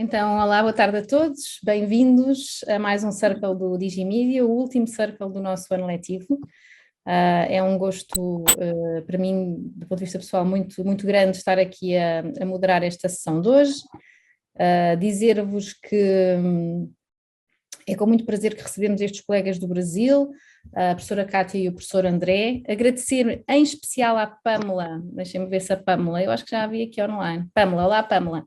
Então, olá, boa tarde a todos, bem-vindos a mais um Circle do Digimedia, o último Circle do nosso ano letivo. É um gosto para mim, do ponto de vista pessoal, muito grande estar aqui a moderar esta sessão de hoje. Dizer-vos que é com muito prazer que recebemos estes colegas do Brasil, a professora Cátia e o professor André. Agradecer em especial à Pamela, deixem-me ver se a Pamela, eu acho que já a vi aqui online. Pamela, olá Pamela.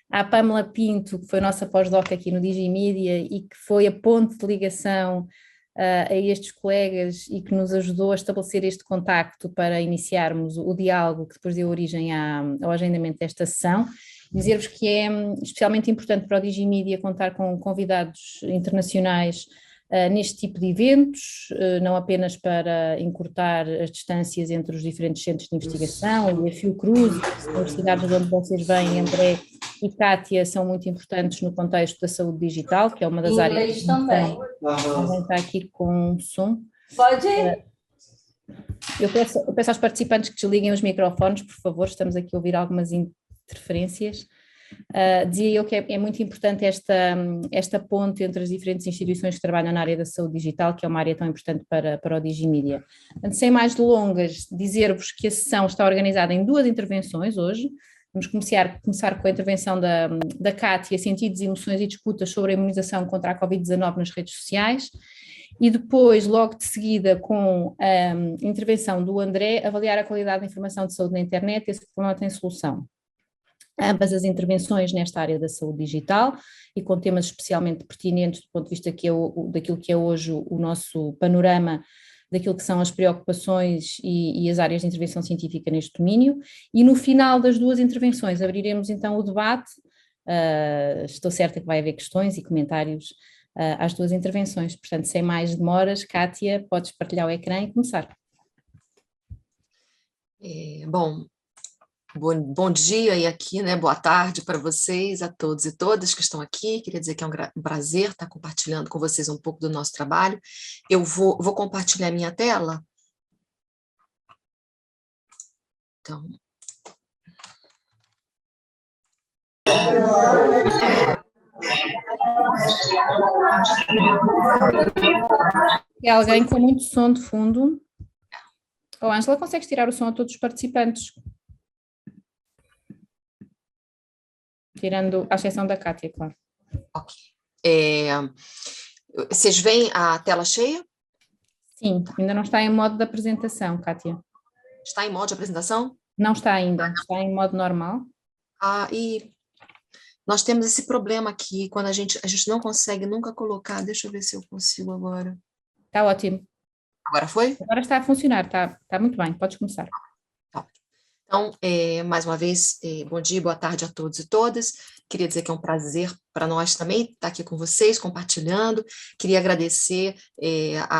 À Pamela Pinto, que foi nossa pós-doc aqui no Digimedia e que foi a ponte de ligação a estes colegas e que nos ajudou a estabelecer este contacto para iniciarmos o diálogo que depois deu origem ao agendamento desta sessão. Dizer-vos que é especialmente importante para o Digimedia contar com convidados internacionais neste tipo de eventos, não apenas para encurtar as distâncias entre os diferentes centros de investigação, e a Fiocruz, as universidades de onde vocês vêm, André e Cátia, são muito importantes no contexto da saúde digital, que é uma das áreas Inglês também. Também está aqui com som. Pode ir. Eu peço aos participantes que desliguem os microfones, por favor, estamos aqui a ouvir algumas interferências. Dizia eu que é muito importante esta ponte entre as diferentes instituições que trabalham na área da saúde digital, que é uma área tão importante para o Digimedia. Portanto, sem mais delongas, dizer-vos que a sessão está organizada em duas intervenções hoje. Vamos começar com a intervenção da Cátia, Sentidos, Emoções e Disputas sobre a imunização contra a Covid-19 nas redes sociais, e depois, logo de seguida, com a intervenção do André, avaliar a qualidade da informação de saúde na internet, esse problema tem solução. Ambas as intervenções nesta área da saúde digital e com temas especialmente pertinentes do ponto de vista daquilo que é hoje o nosso panorama daquilo que são as preocupações e as áreas de intervenção científica neste domínio, e no final das duas intervenções abriremos então o debate. Estou certa que vai haver questões e comentários às duas intervenções, portanto, sem mais demoras, Cátia, podes partilhar o ecrã e começar. Bom dia e aqui, né? Boa tarde para vocês, a todos e todas que estão aqui. Queria dizer que é um prazer estar compartilhando com vocês um pouco do nosso trabalho. Eu vou compartilhar minha tela. Então. Tem alguém com muito som de fundo? Ângela, consegues tirar o som a todos os participantes? Tirando a exceção da Cátia, claro. Ok. Vocês veem a tela cheia? Sim, ainda não está em modo de apresentação, Cátia. Está em modo de apresentação? Não está ainda, está em modo normal. E nós temos esse problema aqui, quando a gente não consegue nunca colocar, deixa eu ver se eu consigo agora. Está ótimo. Agora foi? Agora está a funcionar, está muito bem, podes começar. Então, mais uma vez, bom dia, boa tarde a todos e todas. Queria dizer que é um prazer para nós também estar aqui com vocês, compartilhando. Queria agradecer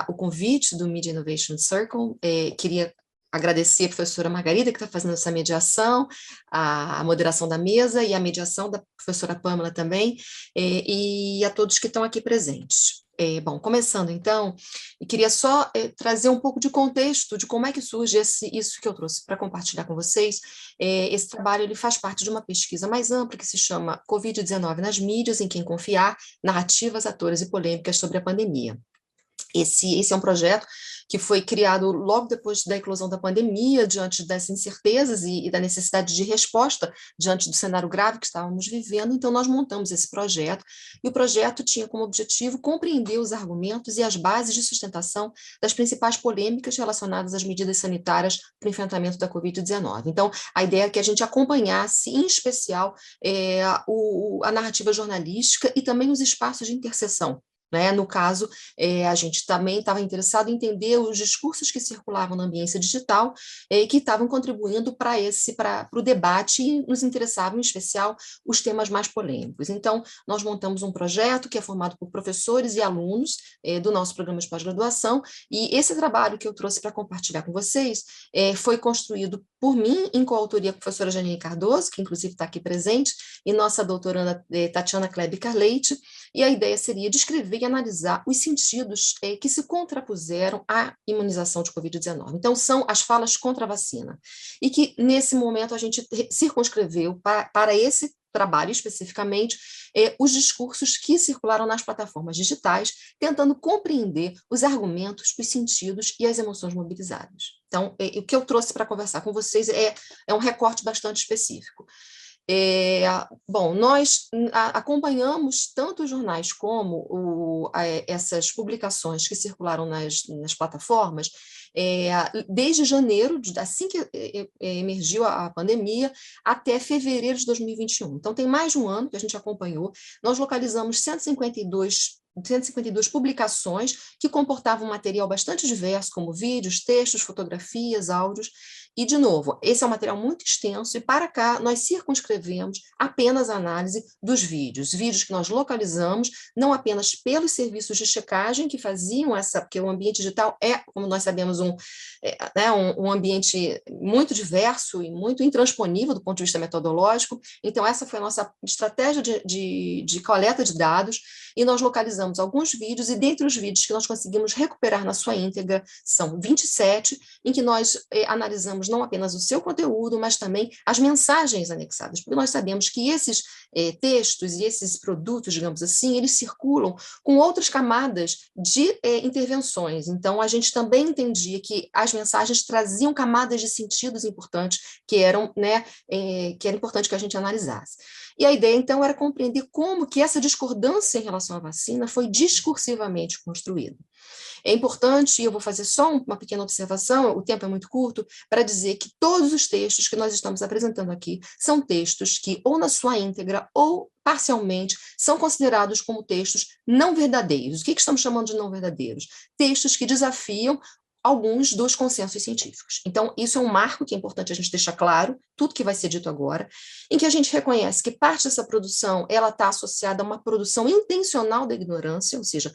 o convite do Media Innovation Circle. Queria agradecer a professora Margarida, que está fazendo essa mediação, a moderação da mesa e a mediação da professora Pamela também, e a todos que estão aqui presentes. Bom, começando então, eu queria só trazer um pouco de contexto de como é que surge isso que eu trouxe para compartilhar com vocês. Esse trabalho ele faz parte de uma pesquisa mais ampla que se chama Covid-19 nas mídias, em quem confiar, narrativas, atores e polêmicas sobre a pandemia. Esse é um projeto que foi criado logo depois da eclosão da pandemia, diante das incertezas e da necessidade de resposta diante do cenário grave que estávamos vivendo. Então, nós montamos esse projeto, e o projeto tinha como objetivo compreender os argumentos e as bases de sustentação das principais polêmicas relacionadas às medidas sanitárias para o enfrentamento da Covid-19. Então, a ideia é que a gente acompanhasse, em especial, a narrativa jornalística e também os espaços de interseção. Né? No caso, a gente também estava interessado em entender os discursos que circulavam na ambiência digital que estavam contribuindo para o debate, e nos interessavam, em especial, os temas mais polêmicos. Então, nós montamos um projeto que é formado por professores e alunos do nosso programa de pós-graduação, e esse trabalho que eu trouxe para compartilhar com vocês foi construído por mim, em coautoria com a professora Janine Cardoso, que inclusive está aqui presente, e nossa doutoranda Tatiana Kleber-Carleite, e a ideia seria descrever e analisar os sentidos que se contrapuseram à imunização de Covid-19. Então, são as falas contra a vacina, e que, nesse momento, a gente circunscreveu para trabalho especificamente os discursos que circularam nas plataformas digitais, tentando compreender os argumentos, os sentidos e as emoções mobilizadas. Então, o que eu trouxe para conversar com vocês é um recorte bastante específico. Bom, nós acompanhamos tanto os jornais como essas publicações que circularam nas plataformas desde janeiro, assim que emergiu a pandemia, até fevereiro de 2021. Então, tem mais de um ano que a gente acompanhou. Nós localizamos 152 publicações que comportavam material bastante diverso, como vídeos, textos, fotografias, áudios. E, de novo, esse é um material muito extenso, e para cá nós circunscrevemos apenas a análise dos vídeos que nós localizamos, não apenas pelos serviços de checagem que faziam porque o ambiente digital como nós sabemos, um ambiente muito diverso e muito intransponível do ponto de vista metodológico. Então, essa foi a nossa estratégia de coleta de dados, e nós localizamos alguns vídeos, e dentre os vídeos que nós conseguimos recuperar na sua íntegra, são 27, em que nós analisamos não apenas o seu conteúdo, mas também as mensagens anexadas, porque nós sabemos que esses textos e esses produtos, digamos assim, eles circulam com outras camadas de intervenções. Então, a gente também entendia que as mensagens traziam camadas de sentidos importantes que era importante que a gente analisasse. E a ideia, então, era compreender como que essa discordância em relação à vacina foi discursivamente construída. É importante, e eu vou fazer só uma pequena observação, o tempo é muito curto, para dizer que todos os textos que nós estamos apresentando aqui são textos que, ou na sua íntegra, ou parcialmente, são considerados como textos não verdadeiros. O que estamos chamando de não verdadeiros? Textos que desafiam alguns dos consensos científicos. Então, isso é um marco que é importante a gente deixar claro, tudo que vai ser dito agora, em que a gente reconhece que parte dessa produção ela está associada a uma produção intencional da ignorância, ou seja,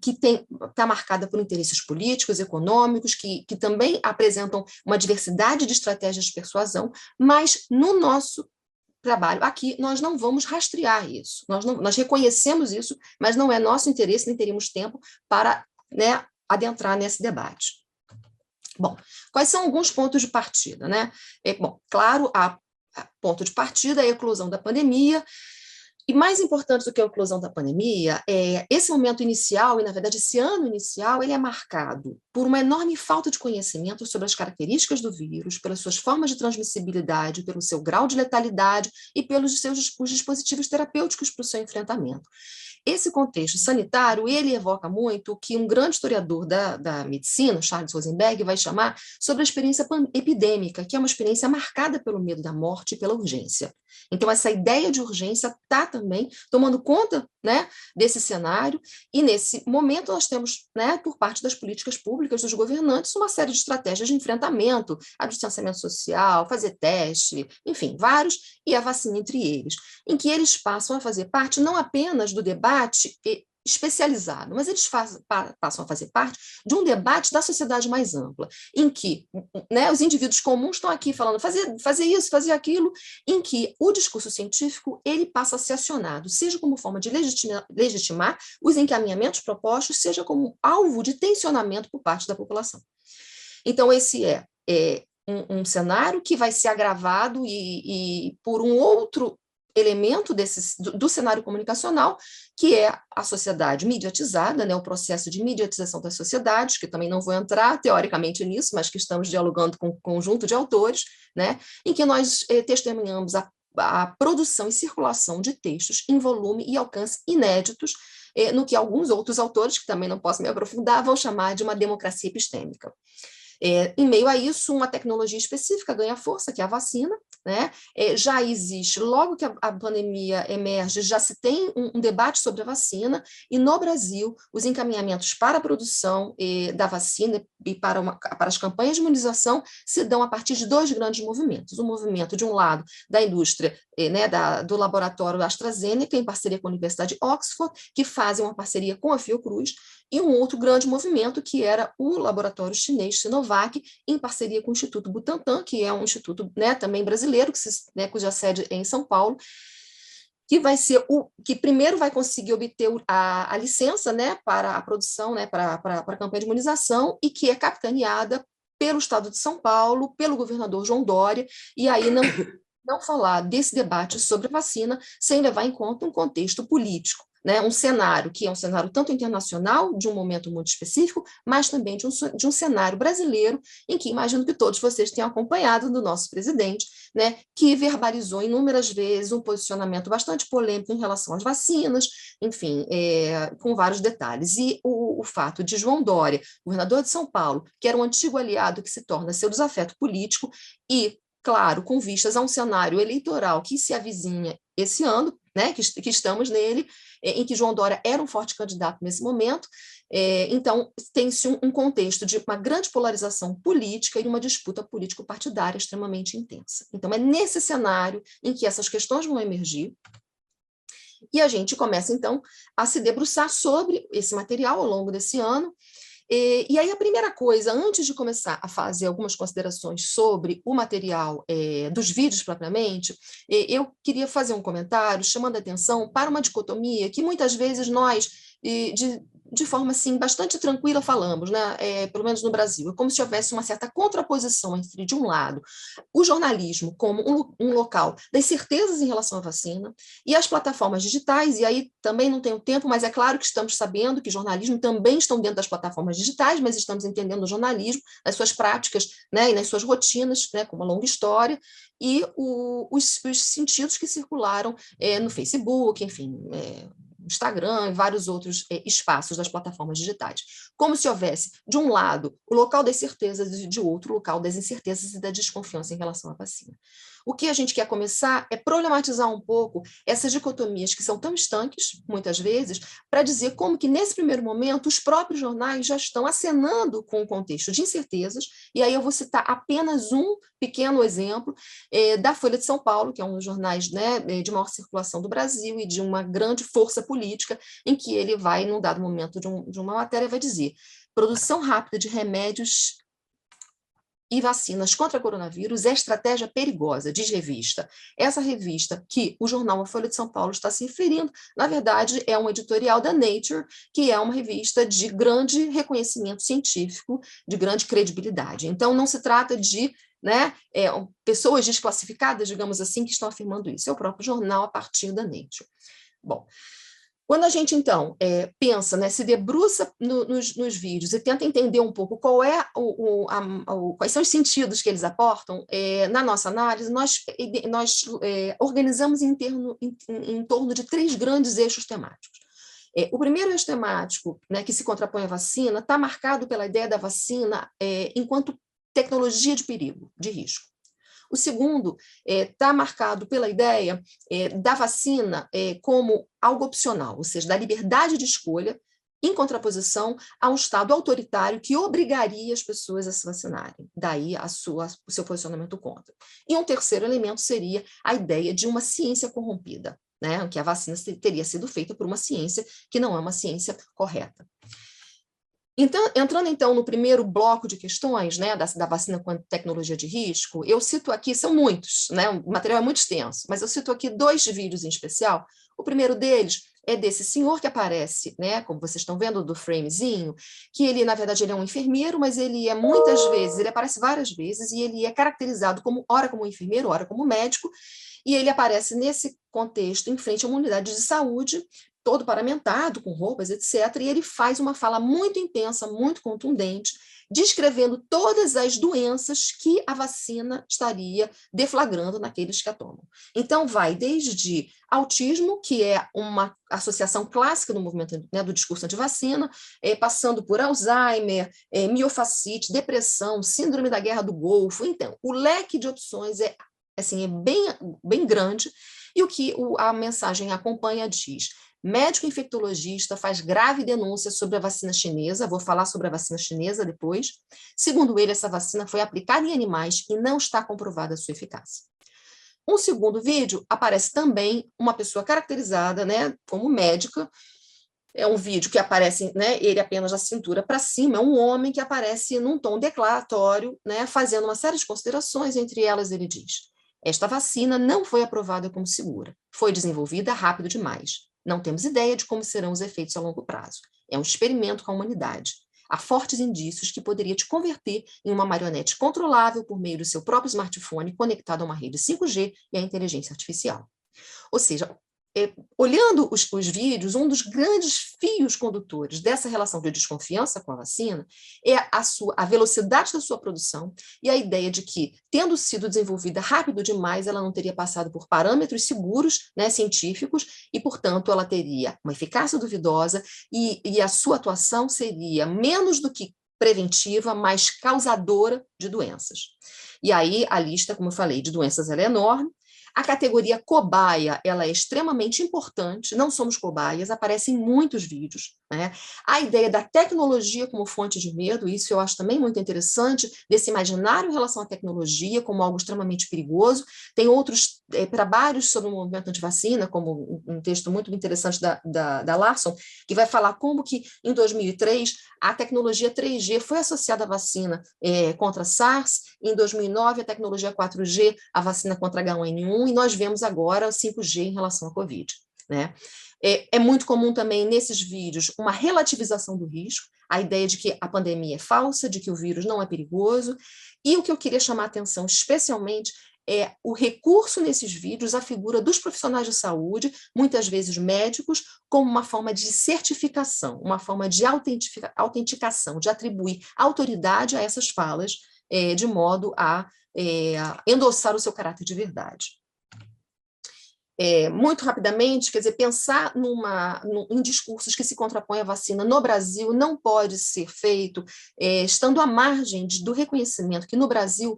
que está marcada por interesses políticos, econômicos, que também apresentam uma diversidade de estratégias de persuasão, mas no nosso trabalho aqui, nós não vamos rastrear isso, nós reconhecemos isso, mas não é nosso interesse, nem teríamos tempo para adentrar nesse debate. Bom, quais são alguns pontos de partida, né? Bom, claro, ponto de partida é a eclosão da pandemia, e mais importante do que a eclosão da pandemia, esse momento inicial, e na verdade esse ano inicial, ele é marcado por uma enorme falta de conhecimento sobre as características do vírus, pelas suas formas de transmissibilidade, pelo seu grau de letalidade e pelos os dispositivos terapêuticos para o seu enfrentamento. Esse contexto sanitário, ele evoca muito o que um grande historiador da medicina, Charles Rosenberg, vai chamar sobre a experiência epidêmica, que é uma experiência marcada pelo medo da morte e pela urgência. Então, essa ideia de urgência está também tomando conta desse cenário, e nesse momento nós temos, por parte das políticas públicas, dos governantes, uma série de estratégias de enfrentamento, a distanciamento social, fazer teste, enfim, vários, e a vacina entre eles, em que eles passam a fazer parte não apenas do debate especializado, mas eles passam a fazer parte de um debate da sociedade mais ampla, em que os indivíduos comuns estão aqui falando fazer isso, fazer aquilo, em que o discurso científico ele passa a ser acionado, seja como forma de legitimar os encaminhamentos propostos, seja como alvo de tensionamento por parte da população. Então, esse é um cenário que vai ser agravado e por um outro elemento do cenário comunicacional, que é a sociedade mediatizada, o processo de mediatização das sociedades, que também não vou entrar teoricamente nisso, mas que estamos dialogando com um conjunto de autores, em que nós testemunhamos a produção e circulação de textos em volume e alcance inéditos, no que alguns outros autores, que também não posso me aprofundar, vão chamar de uma democracia epistêmica. Em meio a isso, uma tecnologia específica ganha força, que é a vacina, já existe, logo que a pandemia emerge, já se tem um debate sobre a vacina, e no Brasil, os encaminhamentos para a produção da vacina e para as campanhas de imunização se dão a partir de dois grandes movimentos. O movimento, de um lado, da indústria, do laboratório AstraZeneca, em parceria com a Universidade de Oxford, que fazem uma parceria com a Fiocruz, e um outro grande movimento, que era o laboratório chinês Sinovac, em parceria com o Instituto Butantan, que é um instituto também brasileiro, cuja sede é em São Paulo, que vai ser que primeiro vai conseguir obter a licença para a produção, para a campanha de imunização, e que é capitaneada pelo Estado de São Paulo, pelo governador João Dória, e aí não falar desse debate sobre vacina sem levar em conta um contexto político, né? Um cenário que é um cenário tanto internacional, de um momento muito específico, mas também de um cenário brasileiro, em que imagino que todos vocês tenham acompanhado do nosso presidente, né? Que verbalizou inúmeras vezes um posicionamento bastante polêmico em relação às vacinas, enfim, com vários detalhes. E o fato de João Dória, governador de São Paulo, que era um antigo aliado que se torna seu desafeto político, e claro, com vistas a um cenário eleitoral que se avizinha esse ano, né, que estamos nele, em que João Dória era um forte candidato nesse momento, então tem-se um contexto de uma grande polarização política e uma disputa político-partidária extremamente intensa. Então é nesse cenário em que essas questões vão emergir, e a gente começa, então, a se debruçar sobre esse material ao longo desse ano. E aí a primeira coisa, antes de começar a fazer algumas considerações sobre o material dos vídeos propriamente, eu queria fazer um comentário chamando a atenção para uma dicotomia que muitas vezes nós, de forma assim, bastante tranquila falamos, né? Pelo menos no Brasil, é como se houvesse uma certa contraposição entre, de um lado, o jornalismo como um local das certezas em relação à vacina e as plataformas digitais, e aí também não tenho tempo, mas é claro que estamos sabendo que jornalismo também estão dentro das plataformas digitais, mas estamos entendendo o jornalismo, nas suas práticas, né, e nas suas rotinas, né, com uma longa história, e os sentidos que circularam no Facebook, enfim, Instagram e vários outros espaços das plataformas digitais. Como se houvesse, de um lado, o local das certezas e de outro, o local das incertezas e da desconfiança em relação à vacina. O que a gente quer começar é problematizar um pouco essas dicotomias que são tão estanques, muitas vezes, para dizer como que, nesse primeiro momento, os próprios jornais já estão acenando com o contexto de incertezas, e aí eu vou citar apenas um pequeno exemplo da Folha de São Paulo, que é um dos jornais, né, de maior circulação do Brasil e de uma grande força política, em que ele vai, num dado momento de uma matéria, vai dizer: produção rápida de remédios e vacinas contra coronavírus é estratégia perigosa, diz revista. Essa revista que o jornal A Folha de São Paulo está se referindo, na verdade, é um editorial da Nature, que é uma revista de grande reconhecimento científico, de grande credibilidade. Então, não se trata de, né, pessoas desclassificadas, digamos assim, que estão afirmando isso. É o próprio jornal a partir da Nature. Bom, quando a gente, então, pensa, né, se debruça nos vídeos e tenta entender um pouco qual é quais são os sentidos que eles aportam, na nossa análise, nós organizamos em torno de 3 grandes eixos temáticos. O primeiro eixo temático, né, que se contrapõe à vacina, está marcado pela ideia da vacina enquanto tecnologia de perigo, de risco. O segundo está marcado pela ideia da vacina como algo opcional, ou seja, da liberdade de escolha, em contraposição a um Estado autoritário que obrigaria as pessoas a se vacinarem. Daí o seu posicionamento contra. E um terceiro elemento seria a ideia de uma ciência corrompida, né? Que a vacina teria sido feita por uma ciência que não é uma ciência correta. Então, entrando então no primeiro bloco de questões, né, da vacina com tecnologia de risco, eu cito aqui, são muitos, né, o material é muito extenso, mas eu cito aqui 2 vídeos em especial. O primeiro deles é desse senhor que aparece, né, como vocês estão vendo do framezinho, que ele, na verdade, ele é um enfermeiro, mas ele muitas vezes, ele aparece várias vezes, e ele é caracterizado ora como enfermeiro, ora como médico, e ele aparece nesse contexto em frente a uma unidade de saúde, todo paramentado, com roupas, etc., e ele faz uma fala muito intensa, muito contundente, descrevendo todas as doenças que a vacina estaria deflagrando naqueles que a tomam. Então, vai desde autismo, que é uma associação clássica no movimento, né, do discurso anti-vacina, passando por Alzheimer, miofascite, depressão, síndrome da guerra do Golfo. Então, o leque de opções é bem grande, e o que a mensagem acompanha diz: médico infectologista faz grave denúncia sobre a vacina chinesa, vou falar sobre a vacina chinesa depois. Segundo ele, essa vacina foi aplicada em animais e não está comprovada a sua eficácia. Um segundo vídeo, aparece também uma pessoa caracterizada, né, como médica. É um vídeo que aparece, né, ele apenas da cintura para cima, é um homem que aparece num tom declaratório, né, fazendo uma série de considerações, entre elas ele diz: esta vacina não foi aprovada como segura, foi desenvolvida rápido demais. Não temos ideia de como serão os efeitos a longo prazo. É um experimento com a humanidade. há fortes indícios que poderia te converter em uma marionete controlável por meio do seu próprio smartphone conectado a uma rede 5G e à inteligência artificial. Ou seja, olhando os vídeos, um dos grandes fios condutores dessa relação de desconfiança com a vacina é a velocidade da sua produção e a ideia de que, tendo sido desenvolvida rápido demais, ela não teria passado por parâmetros seguros, né, científicos, e, portanto, ela teria uma eficácia duvidosa e a sua atuação seria menos do que preventiva, mas causadora de doenças. E aí a lista, como eu falei, de doenças ela é enorme. A categoria cobaia, ela é extremamente importante, não somos cobaias, aparece em muitos vídeos, né? A ideia da tecnologia como fonte de medo, isso eu acho também muito interessante, desse imaginário em relação à tecnologia como algo extremamente perigoso. Tem outros trabalhos sobre o movimento antivacina, como um texto muito interessante da Larson, que vai falar como que, em 2003, a tecnologia 3G foi associada à vacina contra SARS, em 2009, a tecnologia 4G, a vacina contra H1N1, e nós vemos agora 5G em relação à Covid, né? É muito comum também nesses vídeos uma relativização do risco, a ideia de que a pandemia é falsa, de que o vírus não é perigoso, e o que eu queria chamar a atenção especialmente é o recurso nesses vídeos à figura dos profissionais de saúde, muitas vezes médicos, como uma forma de certificação, uma forma de autenticação, de atribuir autoridade a essas falas, de modo a endossar o seu caráter de verdade. Muito rapidamente, quer dizer, pensar em discursos que se contrapõem à vacina no Brasil não pode ser feito estando à margem do reconhecimento que no Brasil,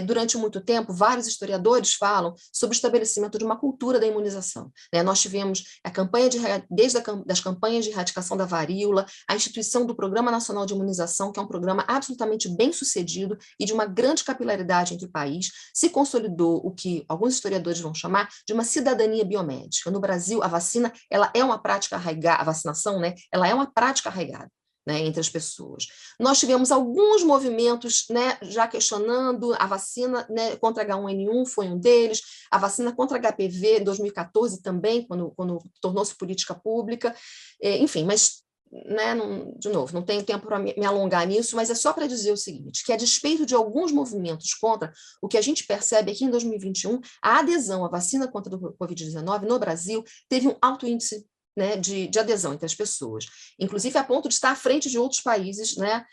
durante muito tempo, vários historiadores falam sobre o estabelecimento de uma cultura da imunização, né? Nós tivemos a campanha desde das campanhas de erradicação da varíola, a instituição do Programa Nacional de Imunização, que é um programa absolutamente bem sucedido e de uma grande capilaridade entre o país, se consolidou o que alguns historiadores vão chamar de uma cidadania biomédica. No Brasil, a vacina, ela é uma prática arraigada, a vacinação, né, ela é uma prática arraigada, né, entre as pessoas. Nós tivemos alguns movimentos, né, já questionando a vacina, né, contra H1N1 foi um deles, a vacina contra HPV em 2014 também, quando tornou-se política pública, enfim, mas né, de novo, não tenho tempo para me alongar nisso, mas é só para dizer o seguinte, que a despeito de alguns movimentos contra, o que a gente percebe aqui em 2021, a adesão à vacina contra o Covid-19 no Brasil teve um alto índice, né, de adesão entre as pessoas, inclusive a ponto de estar à frente de outros países, né,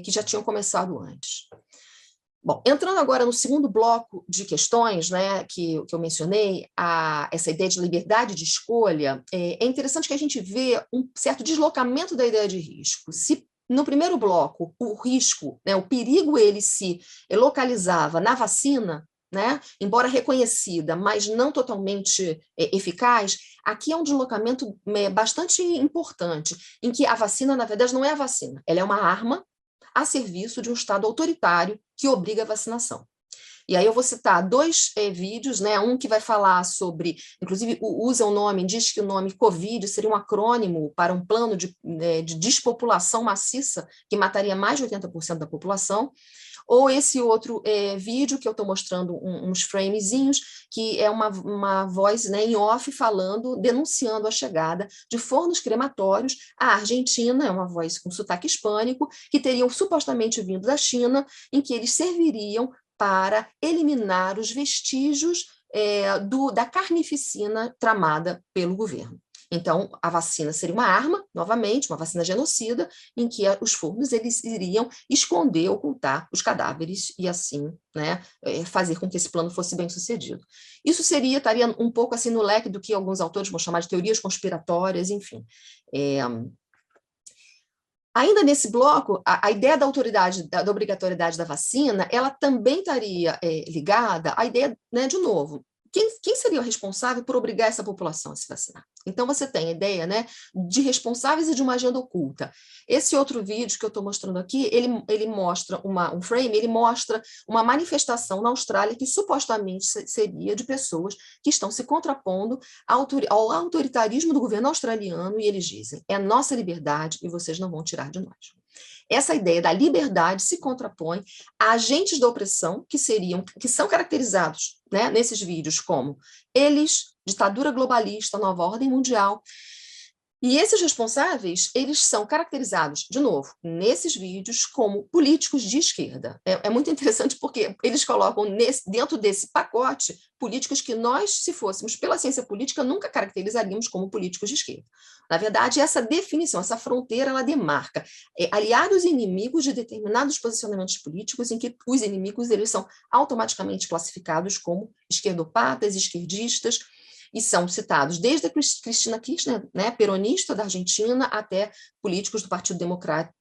que já tinham começado antes. Bom, entrando agora no segundo bloco de questões, né, que eu mencionei, essa ideia de liberdade de escolha, é interessante que a gente vê um certo deslocamento da ideia de risco. Se no primeiro bloco o risco, né, o perigo, ele se localizava na vacina, né, embora reconhecida, mas não totalmente eficaz, aqui é um deslocamento bastante importante, em que a vacina, na verdade, não é a vacina, ela é uma arma a serviço de um Estado autoritário que obriga a vacinação. E aí eu vou citar dois vídeos, né? Um que vai falar sobre, inclusive usa o nome, diz que o nome Covid seria um acrônimo para um plano de despopulação maciça que mataria mais de 80% da população, ou esse outro vídeo que eu estou mostrando uns framezinhos, que é uma voz, né, em off falando, denunciando a chegada de fornos crematórios à Argentina, é uma voz com sotaque hispânico, que teriam supostamente vindo da China, em que eles serviriam para eliminar os vestígios da carnificina tramada pelo governo. Então, a vacina seria uma arma, novamente, uma vacina genocida, em que os fornos eles iriam esconder, ocultar os cadáveres e assim, né, fazer com que esse plano fosse bem sucedido. Isso estaria um pouco assim no leque do que alguns autores vão chamar de teorias conspiratórias, enfim. Ainda nesse bloco, a ideia da autoridade, da obrigatoriedade da vacina, ela também estaria ligada à ideia, né, de novo, quem seria o responsável por obrigar essa população a se vacinar? Então, você tem a ideia, né, de responsáveis e de uma agenda oculta. Esse outro vídeo que eu estou mostrando aqui, ele mostra um frame, ele mostra uma manifestação na Austrália que supostamente seria de pessoas que estão se contrapondo ao autoritarismo do governo australiano, e eles dizem, é nossa liberdade e vocês não vão tirar de nós. Essa ideia da liberdade se contrapõe a agentes da opressão que são caracterizados, né, nesses vídeos como eles, ditadura globalista, nova ordem mundial, E esses responsáveis, eles são caracterizados, de novo, nesses vídeos, como políticos de esquerda. É muito interessante porque eles colocam dentro desse pacote políticos que nós, se fôssemos pela ciência política, nunca caracterizaríamos como políticos de esquerda. Na verdade, essa definição, essa fronteira, ela demarca aliados e inimigos de determinados posicionamentos políticos, em que os inimigos eles são automaticamente classificados como esquerdopatas, esquerdistas, e são citados desde a Cristina Kirchner, né, peronista da Argentina, até políticos do Partido Democrata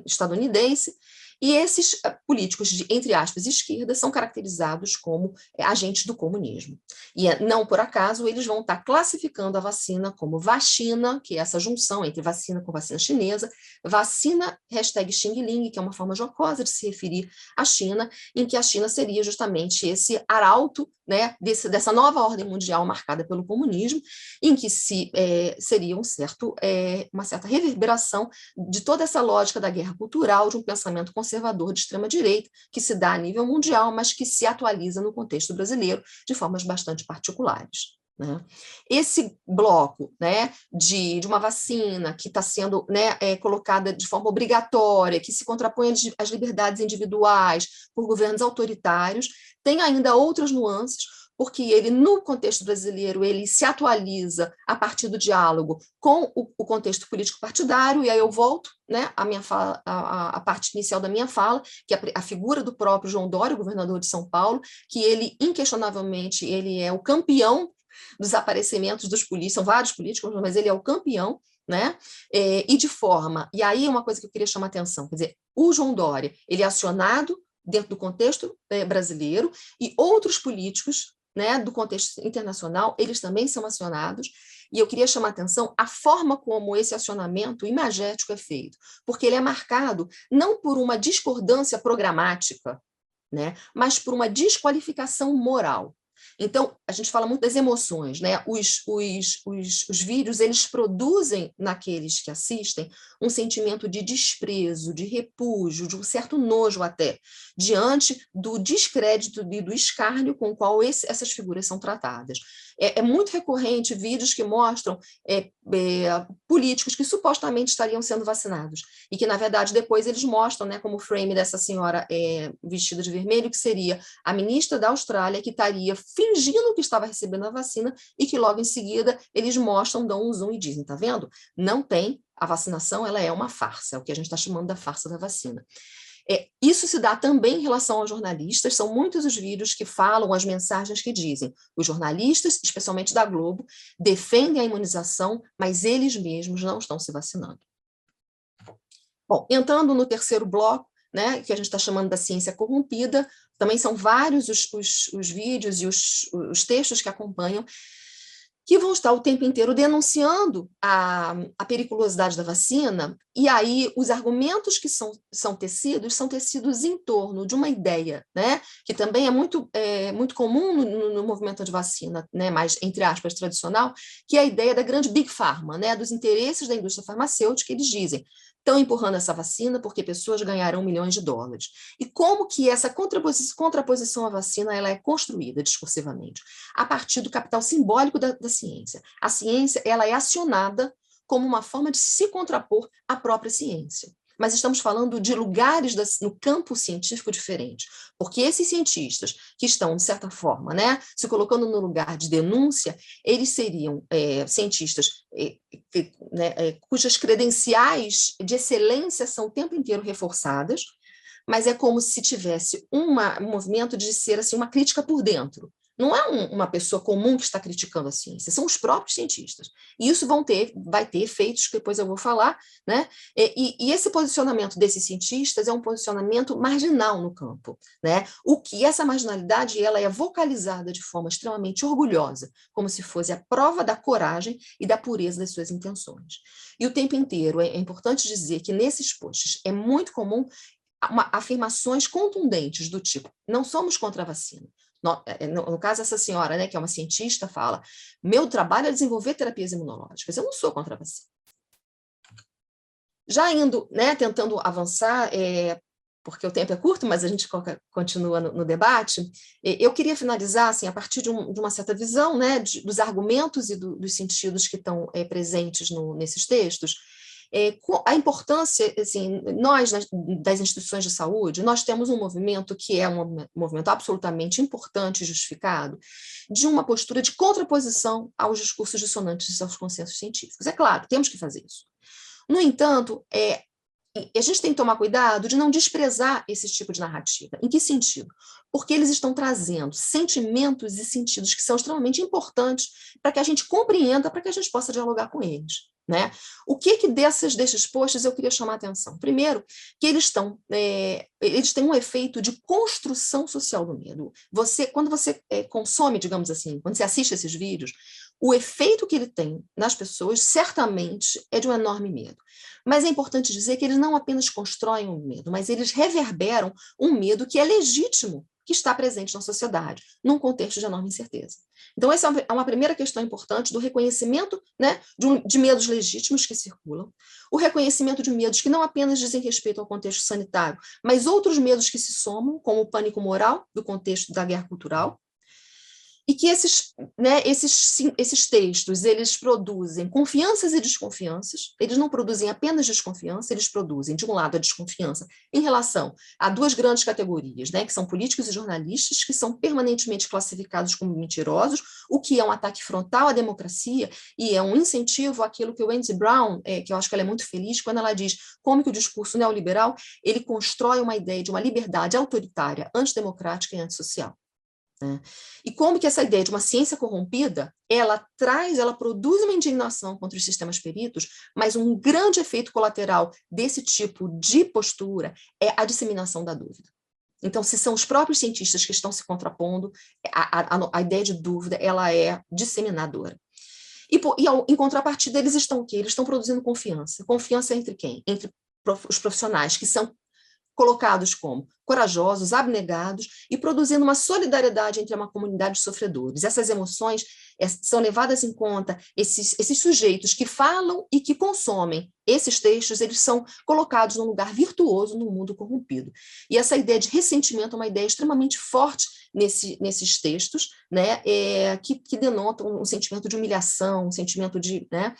estadunidense, e esses políticos de, entre aspas, esquerda, são caracterizados como agentes do comunismo. E não por acaso eles vão estar classificando a vacina como vacina, que é essa junção entre vacina com vacina chinesa, vacina #Xing Ling, que é uma forma jocosa de se referir à China, em que a China seria justamente esse arauto, né, dessa nova ordem mundial marcada pelo comunismo, em que seria uma certa reverberação de toda essa lógica da guerra cultural, de um pensamento conservador de extrema-direita, que se dá a nível mundial, mas que se atualiza no contexto brasileiro de formas bastante particulares. Né? Esse bloco, né, de uma vacina que está sendo, né, colocada de forma obrigatória, que se contrapõe às liberdades individuais por governos autoritários, tem ainda outras nuances, porque ele, no contexto brasileiro, ele se atualiza a partir do diálogo com o contexto político partidário, e aí eu volto, né, a parte inicial da minha fala, que é a figura do próprio João Dória, governador de São Paulo, que ele, inquestionavelmente, ele é o campeão dos desaparecimentos dos políticos, são vários políticos, mas ele é o campeão, né? E de forma, e aí uma coisa que eu queria chamar a atenção, quer dizer, o João Dória, ele é acionado dentro do contexto brasileiro, e outros políticos, né, do contexto internacional, eles também são acionados, e eu queria chamar a atenção a forma como esse acionamento imagético é feito, porque ele é marcado não por uma discordância programática, né, mas por uma desqualificação moral. Então, a gente fala muito das emoções, né? Os vídeos, eles produzem naqueles que assistem um sentimento de desprezo, de repúdio, de um certo nojo até, diante do descrédito e do escárnio com o qual essas figuras são tratadas. É muito recorrente vídeos que mostram políticos que supostamente estariam sendo vacinados, e que, na verdade, depois eles mostram, né, como o frame dessa senhora vestida de vermelho, que seria a ministra da Austrália, que estaria fingindo que estava recebendo a vacina, e que logo em seguida eles mostram, dão um zoom e dizem, tá vendo? Não tem, a vacinação ela é uma farsa, é o que a gente está chamando da farsa da vacina. Isso se dá também em relação aos jornalistas, são muitos os vídeos que falam, as mensagens que dizem, os jornalistas, especialmente da Globo, defendem a imunização, mas eles mesmos não estão se vacinando. Bom, entrando no terceiro bloco, né, que a gente está chamando da ciência corrompida, também são vários os vídeos e os textos que acompanham, que vão estar o tempo inteiro denunciando a periculosidade da vacina, e aí os argumentos que são tecidos em torno de uma ideia, né, que também é muito comum no movimento de vacina, né, mais, entre aspas, tradicional, que é a ideia da grande Big Pharma, né, dos interesses da indústria farmacêutica. Eles dizem, estão empurrando essa vacina porque pessoas ganharão milhões de dólares. E como que essa contraposição à vacina ela é construída discursivamente? A partir do capital simbólico da ciência. A ciência ela é acionada como uma forma de se contrapor à própria ciência. Mas estamos falando de lugares no campo científico diferente, porque esses cientistas que estão, de certa forma, né, se colocando no lugar de denúncia, eles seriam cientistas cujas credenciais de excelência são o tempo inteiro reforçadas, mas é como se tivesse um movimento de ser assim, uma crítica por dentro. Não é uma pessoa comum que está criticando a ciência, são os próprios cientistas. E isso vai ter efeitos que depois eu vou falar, né? E esse posicionamento desses cientistas é um posicionamento marginal no campo, né? O que essa marginalidade ela é vocalizada de forma extremamente orgulhosa, como se fosse a prova da coragem e da pureza das suas intenções. E o tempo inteiro é importante dizer que nesses posts é muito comum afirmações contundentes do tipo, não somos contra a vacina. No caso, essa senhora, né, que é uma cientista, fala, meu trabalho é desenvolver terapias imunológicas, eu não sou contra a vacina. Já indo, né, tentando avançar, porque o tempo é curto, mas a gente continua no debate, eu queria finalizar assim, a partir de uma certa visão, né, dos argumentos e dos sentidos que estão presentes nesses textos. A importância, assim, nós, das instituições de saúde, nós temos um movimento que é um movimento absolutamente importante e justificado, de uma postura de contraposição aos discursos dissonantes aos consensos científicos. É claro, temos que fazer isso. No entanto, a gente tem que tomar cuidado de não desprezar esse tipo de narrativa. Em que sentido? Porque eles estão trazendo sentimentos e sentidos que são extremamente importantes para que a gente compreenda, para que a gente possa dialogar com eles. Né? O que desses posts eu queria chamar a atenção? Primeiro, que eles têm um efeito de construção social do medo. Quando você consome, digamos assim, quando você assiste esses vídeos, o efeito que ele tem nas pessoas certamente é de um enorme medo. Mas é importante dizer que eles não apenas constroem um medo, mas eles reverberam um medo que é legítimo, que está presente na sociedade, num contexto de enorme incerteza. Então, essa é uma primeira questão importante do reconhecimento, né, de medos legítimos que circulam, o reconhecimento de medos que não apenas dizem respeito ao contexto sanitário, mas outros medos que se somam, como o pânico moral, do contexto da guerra cultural, e que esses textos, eles produzem confianças e desconfianças, eles não produzem apenas desconfiança, eles produzem, de um lado, a desconfiança em relação a duas grandes categorias, né, que são políticos e jornalistas, que são permanentemente classificados como mentirosos, o que é um ataque frontal à democracia e é um incentivo àquilo que o Andy Brown, que eu acho que ela é muito feliz, quando ela diz como que o discurso neoliberal ele constrói uma ideia de uma liberdade autoritária, antidemocrática e antissocial. Né? E como que essa ideia de uma ciência corrompida, ela produz uma indignação contra os sistemas peritos, mas um grande efeito colateral desse tipo de postura é a disseminação da dúvida. Então, se são os próprios cientistas que estão se contrapondo, a ideia de dúvida ela é disseminadora. Em contrapartida, eles estão o quê? Eles estão produzindo confiança. Confiança entre quem? Entre os profissionais que são colocados como corajosos, abnegados e produzindo uma solidariedade entre uma comunidade de sofredores. Essas emoções são levadas em conta, esses sujeitos que falam e que consomem esses textos, eles são colocados num lugar virtuoso no mundo corrompido. E essa ideia de ressentimento é uma ideia extremamente forte nesses textos, né, que denotam um sentimento de humilhação, um sentimento de... Né,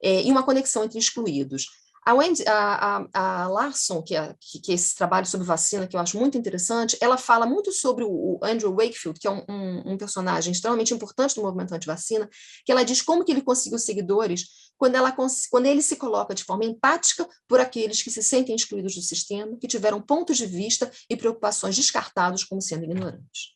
e uma conexão entre excluídos. A Larson, que é esse trabalho sobre vacina, que eu acho muito interessante, ela fala muito sobre o Andrew Wakefield, que é um personagem extremamente importante do movimento anti-vacina, que ela diz como que ele conseguiu seguidores quando ele se coloca de forma empática por aqueles que se sentem excluídos do sistema, que tiveram pontos de vista e preocupações descartados como sendo ignorantes.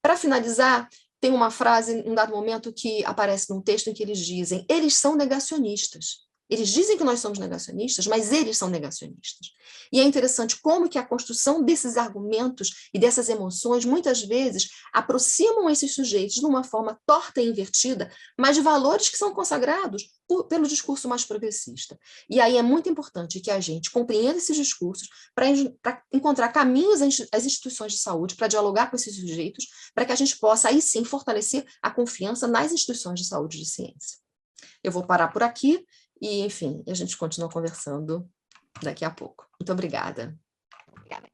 Para finalizar, tem uma frase, em um dado momento, que aparece num texto em que eles dizem: eles são negacionistas. Eles dizem que nós somos negacionistas, mas eles são negacionistas. E é interessante como que a construção desses argumentos e dessas emoções, muitas vezes, aproximam esses sujeitos de uma forma torta e invertida, mas de valores que são consagrados pelo discurso mais progressista. E aí é muito importante que a gente compreenda esses discursos para encontrar caminhos às instituições de saúde, para dialogar com esses sujeitos, para que a gente possa, aí sim, fortalecer a confiança nas instituições de saúde e de ciência. Eu vou parar por aqui. E, enfim, a gente continua conversando daqui a pouco. Muito obrigada. Obrigada,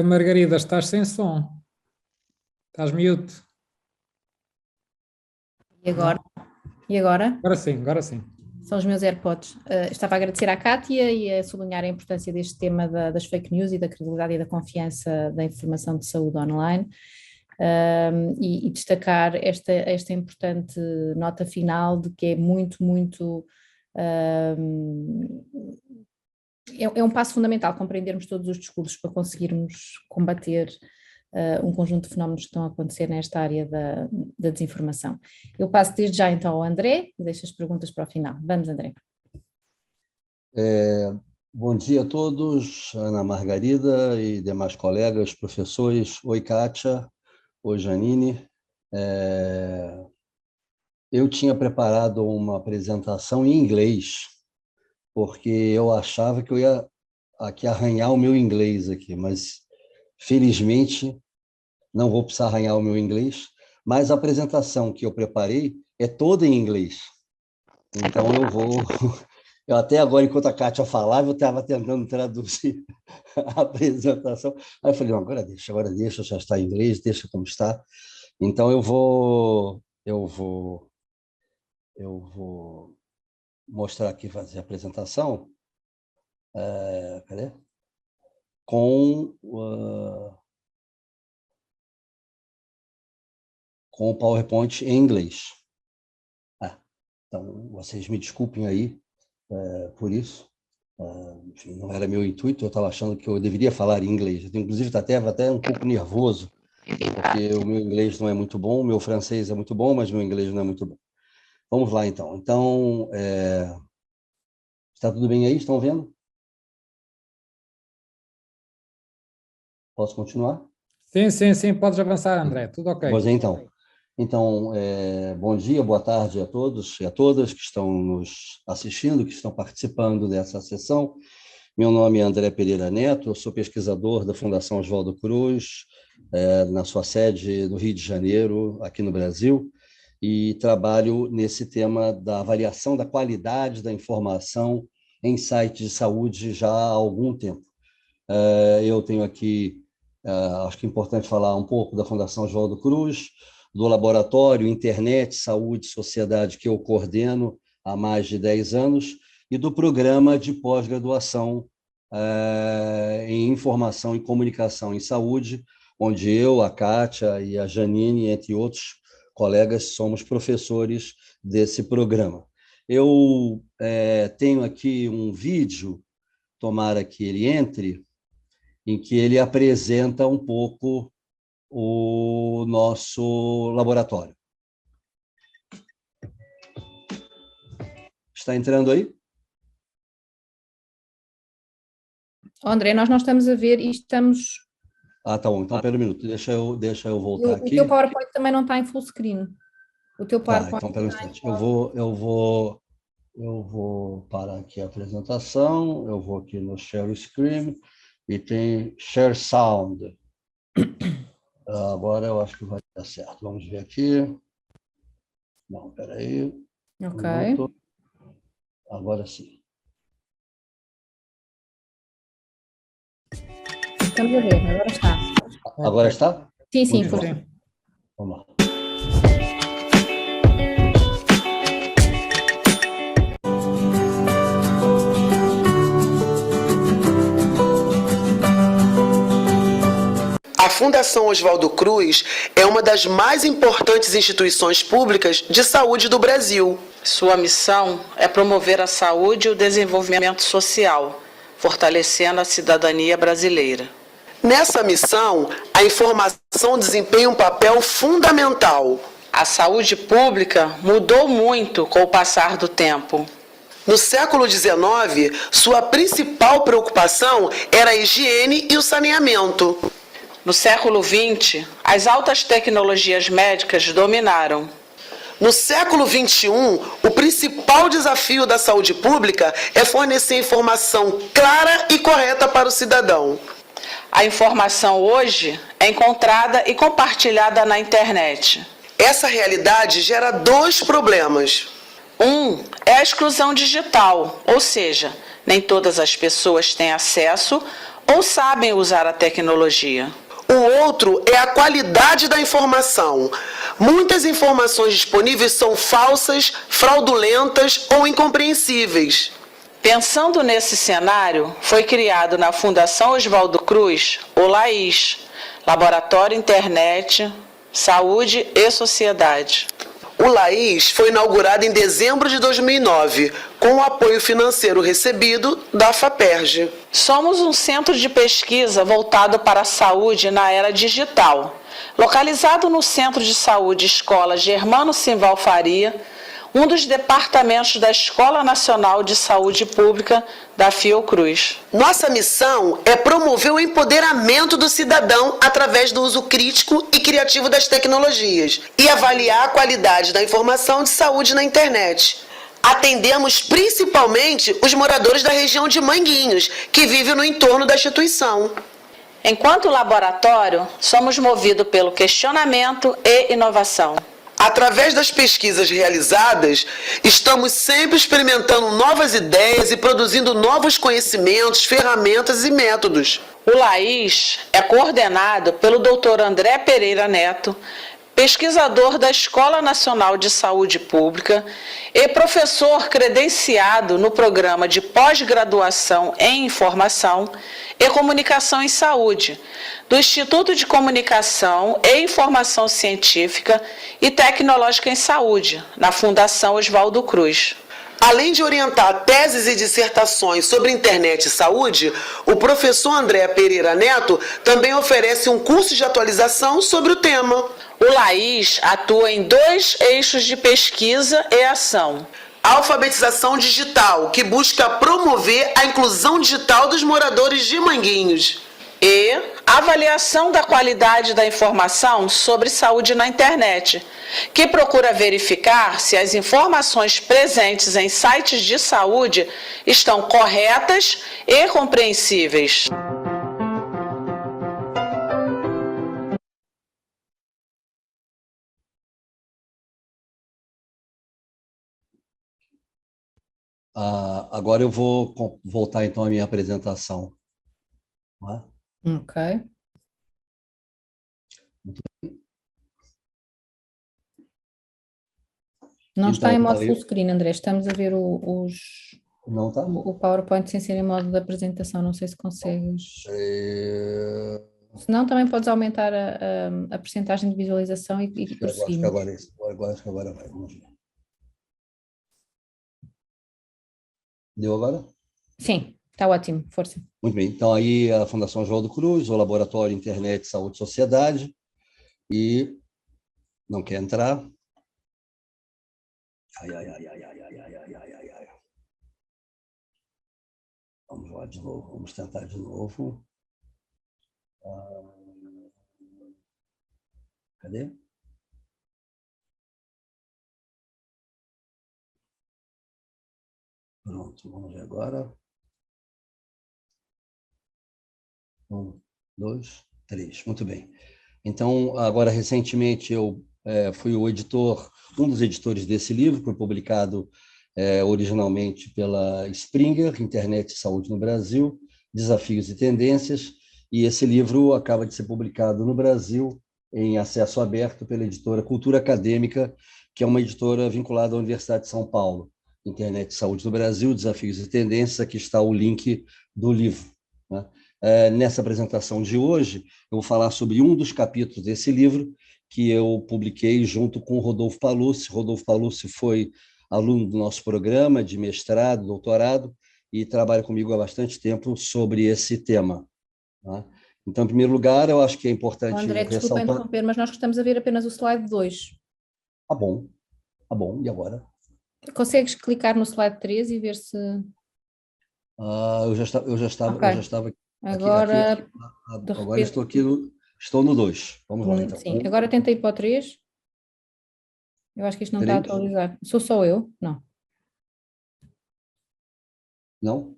Margarida, estás sem som. Estás mute. E agora? E agora? Agora sim, agora sim. São os meus AirPods. Estava a agradecer à Kátia e a sublinhar a importância deste tema das fake news e da credibilidade e da confiança da informação de saúde online. E destacar esta importante nota final de que é muito é um passo fundamental compreendermos todos os discursos para conseguirmos combater um conjunto de fenómenos que estão a acontecer nesta área da desinformação. Eu passo desde já então ao André e deixo as perguntas para o final. Vamos, André. Bom dia a todos, Ana Margarida e demais colegas, professores. Oi, Kátia. Oi, Janine. Eu tinha preparado uma apresentação em inglês, porque eu achava que eu ia aqui arranhar o meu inglês aqui, mas felizmente não vou precisar arranhar o meu inglês, mas a apresentação que eu preparei é toda em inglês. Então eu até agora, enquanto a Kátia falava, eu estava tentando traduzir a apresentação. Aí eu falei, não, agora deixa, já está em inglês, deixa como está. Então eu vou mostrar aqui, fazer a apresentação. Cadê? Com o PowerPoint em inglês. Então, vocês me desculpem aí por isso. Enfim, não era meu intuito, eu estava achando que eu deveria falar em inglês. Eu, inclusive, estava até um pouco nervoso, porque o meu inglês não é muito bom, o meu francês é muito bom, mas meu inglês não é muito bom. Vamos lá, então. Então, está tudo bem aí? Estão vendo? Posso continuar? Sim, podes avançar, André, tudo ok. Pois é, então. Então, bom dia, boa tarde a todos e a todas que estão nos assistindo, que estão participando dessa sessão. Meu nome é André Pereira Neto, eu sou pesquisador da Fundação Oswaldo Cruz, na sua sede do Rio de Janeiro, aqui no Brasil, e trabalho nesse tema da avaliação da qualidade da informação em sites de saúde já há algum tempo. Eu tenho aqui, acho que é importante falar um pouco da Fundação Oswaldo Cruz, do Laboratório Internet, Saúde e Sociedade, que eu coordeno há mais de 10 anos, e do Programa de Pós-Graduação em Informação e Comunicação em Saúde, onde eu, a Kátia e a Janine, entre outros colegas, somos professores desse programa. Eu tenho aqui um vídeo, tomara que ele entre, em que ele apresenta um pouco o nosso laboratório. Está entrando aí? André, nós não estamos a ver e estamos... Tá bom. Então, espera um minuto. Deixa eu voltar aqui. O teu PowerPoint também não está em full screen. O teu PowerPoint... Então, espera um instante. Eu vou parar aqui a apresentação. Eu vou aqui no Share Screen e tem Share Sound. Agora eu acho que vai dar certo. Vamos ver aqui. Não, espera aí. Ok. Agora sim. Estamos a ver, agora está. Agora está? Sim, Muito foi. bom. Vamos lá. A Fundação Oswaldo Cruz é uma das mais importantes instituições públicas de saúde do Brasil. Sua missão é promover a saúde e o desenvolvimento social, fortalecendo a cidadania brasileira. Nessa missão, a informação desempenha um papel fundamental. A saúde pública mudou muito com o passar do tempo. No século XIX, sua principal preocupação era a higiene e o saneamento. No século XX, as altas tecnologias médicas dominaram. No século XXI, o principal desafio da saúde pública é fornecer informação clara e correta para o cidadão. A informação hoje é encontrada e compartilhada na internet. Essa realidade gera dois problemas. Um é a exclusão digital, ou seja, nem todas as pessoas têm acesso ou sabem usar a tecnologia. O outro é a qualidade da informação. Muitas informações disponíveis são falsas, fraudulentas ou incompreensíveis. Pensando nesse cenário, foi criado na Fundação Oswaldo Cruz o LAIS, Laboratório Internet, Saúde e Sociedade. O LAIS foi inaugurado em dezembro de 2009, com o apoio financeiro recebido da FAPERJ. Somos um centro de pesquisa voltado para a saúde na era digital, localizado no Centro de Saúde Escola Germano Simval Faria, um dos departamentos da Escola Nacional de Saúde Pública da Fiocruz. Nossa missão é promover o empoderamento do cidadão através do uso crítico e criativo das tecnologias e avaliar a qualidade da informação de saúde na internet. Atendemos principalmente os moradores da região de Manguinhos, que vivem no entorno da instituição. Enquanto laboratório, somos movidos pelo questionamento e inovação. Através das pesquisas realizadas, estamos sempre experimentando novas ideias e produzindo novos conhecimentos, ferramentas e métodos. O LAIS é coordenado pelo Dr. André Pereira Neto, pesquisador da Escola Nacional de Saúde Pública e professor credenciado no programa de pós-graduação em Informação e Comunicação em Saúde, do Instituto de Comunicação e Informação Científica e Tecnológica em Saúde, na Fundação Oswaldo Cruz. Além de orientar teses e dissertações sobre internet e saúde, o professor André Pereira Neto também oferece um curso de atualização sobre o tema. O LAIS atua em 2 eixos de pesquisa e ação. Alfabetização digital, que busca promover a inclusão digital dos moradores de Manguinhos. E avaliação da qualidade da informação sobre saúde na internet, que procura verificar se as informações presentes em sites de saúde estão corretas e compreensíveis. Agora eu vou voltar então à minha apresentação. Tá? Ok. Não está em modo full screen, André. Estamos a ver Não está? o PowerPoint sem ser em modo de apresentação. Não sei se consegues. Se não, também podes aumentar a percentagem de visualização e prosseguir. Acho que agora vai. Vamos ver. Deu agora? Sim, está ótimo. Força. Muito bem. Então, aí a Fundação Oswaldo Cruz, o Laboratório Internet, Saúde e Sociedade, e não quer entrar. Vamos lá de novo, vamos tentar de novo. Cadê? Pronto, vamos ver agora. 1, 2, 3. Muito bem. Então, agora, recentemente, eu fui o editor, um dos editores desse livro, que foi publicado originalmente pela Springer, Internet e Saúde no Brasil, Desafios e Tendências, e esse livro acaba de ser publicado no Brasil em acesso aberto pela editora Cultura Acadêmica, que é uma editora vinculada à Universidade de São Paulo. Internet e Saúde no Brasil, Desafios e Tendências, aqui está o link do livro. Né? Nessa apresentação de hoje, eu vou falar sobre um dos capítulos desse livro, que eu publiquei junto com o Rodolfo Palucci. Rodolfo Palucci foi aluno do nosso programa de mestrado, doutorado, e trabalha comigo há bastante tempo sobre esse tema. Tá? Então, em primeiro lugar, eu acho que é importante André, desculpa interromper, mas nós gostamos de ver apenas o slide 2. Tá bom. E agora? Consegues clicar no slide 3 e ver se... Eu já estava aqui. Agora, Agora estou no 2. Vamos lá, então. Sim, agora tenta ir para o 3. Eu acho que isto não está a atualizar. Sou só eu? Não. Não?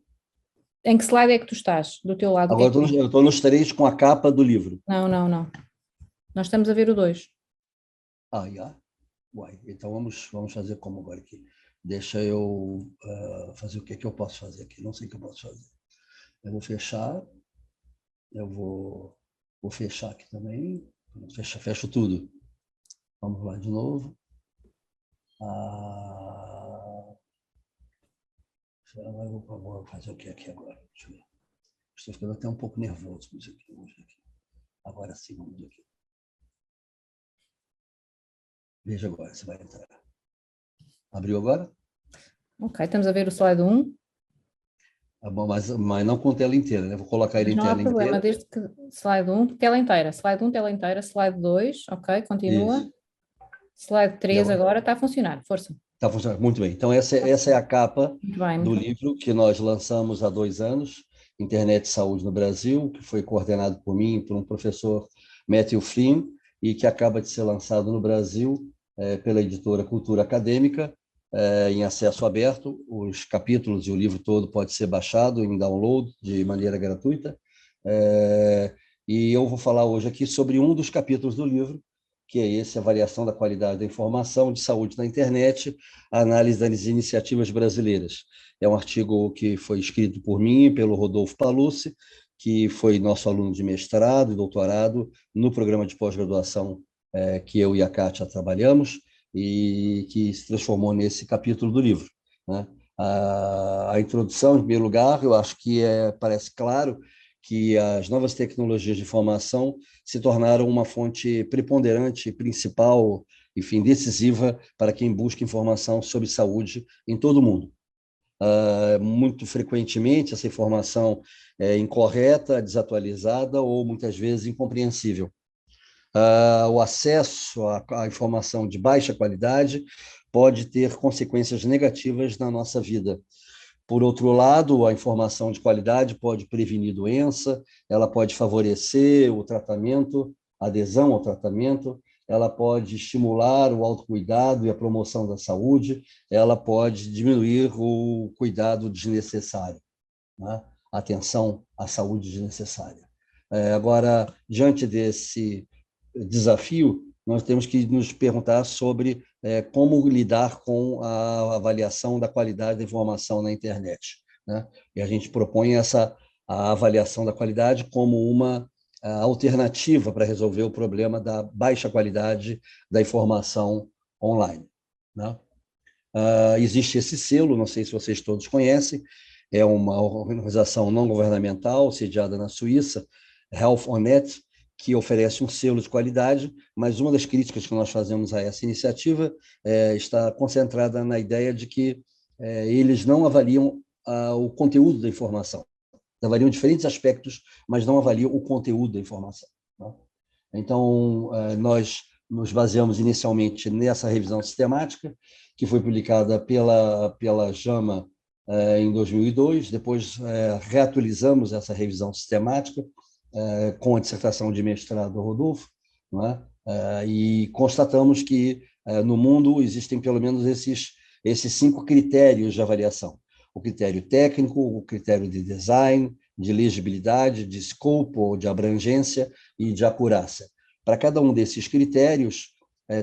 Em que slide é que tu estás? Do teu lado? Agora eu estou nos 3 com a capa do livro. Não. Nós estamos a ver o 2. Uai, então vamos fazer como agora aqui. Deixa eu fazer o que eu posso fazer aqui. Não sei o que eu posso fazer. Eu vou fechar. Eu vou fechar aqui também. Fecho tudo. Vamos lá de novo. Agora eu vou fazer o que aqui agora? Deixa eu ver. Estou ficando até um pouco nervoso com isso aqui. Vamos ver aqui. Agora sim, vamos ver aqui. Veja agora, você vai entrar. Abriu agora? Ok, estamos a ver o slide 1. Tá bom, mas não com tela inteira, né? Vou colocar ele em tela inteira. Não há problema, desde que slide 1, tela inteira. Slide 1, tela inteira. Slide 2, ok, continua. Isso. Slide 3 agora está a funcionar, força. Está funcionando, muito bem. Então, essa é a capa do livro que nós lançamos há 2 anos, Internet e Saúde no Brasil, que foi coordenado por mim e por um professor, Matthew Flynn, e que acaba de ser lançado no Brasil pela editora Cultura Acadêmica, em acesso aberto. Os capítulos e o livro todo pode ser baixado em download de maneira gratuita. E eu vou falar hoje aqui sobre um dos capítulos do livro, que é esse, avaliação da qualidade da informação de saúde na internet, a análise das iniciativas brasileiras. É um artigo que foi escrito por mim e pelo Rodolfo Palucci, que foi nosso aluno de mestrado e doutorado no programa de pós-graduação que eu e a Kátia trabalhamos, e que se transformou nesse capítulo do livro, né? A introdução, em primeiro lugar, eu acho que parece claro que as novas tecnologias de informação se tornaram uma fonte preponderante, principal, enfim, decisiva para quem busca informação sobre saúde em todo o mundo. Muito frequentemente, essa informação é incorreta, desatualizada ou, muitas vezes, incompreensível. O acesso à informação de baixa qualidade pode ter consequências negativas na nossa vida. Por outro lado, a informação de qualidade pode prevenir doença, ela pode favorecer o tratamento, a adesão ao tratamento, ela pode estimular o autocuidado e a promoção da saúde, ela pode diminuir o cuidado desnecessário, né? Atenção à saúde desnecessária. Agora, diante desse desafio, nós temos que nos perguntar sobre como lidar com a avaliação da qualidade da informação na internet, né? E a gente propõe a avaliação da qualidade como uma alternativa para resolver o problema da baixa qualidade da informação online, né? Existe esse selo, não sei se vocês todos conhecem, é uma organização não governamental sediada na Suíça, Health on Net, que oferece um selo de qualidade, mas uma das críticas que nós fazemos a essa iniciativa está concentrada na ideia de que eles não avaliam o conteúdo da informação. Avaliam diferentes aspectos, mas não avaliam o conteúdo da informação, né? Então, nós nos baseamos inicialmente nessa revisão sistemática, que foi publicada pela JAMA em 2002, depois reatualizamos essa revisão sistemática com a dissertação de mestrado do Rodolfo, não é? E constatamos que no mundo existem pelo menos esses 5 critérios de avaliação: o critério técnico, o critério de design, de legibilidade, de scope ou de abrangência e de acurácia. Para cada um desses critérios,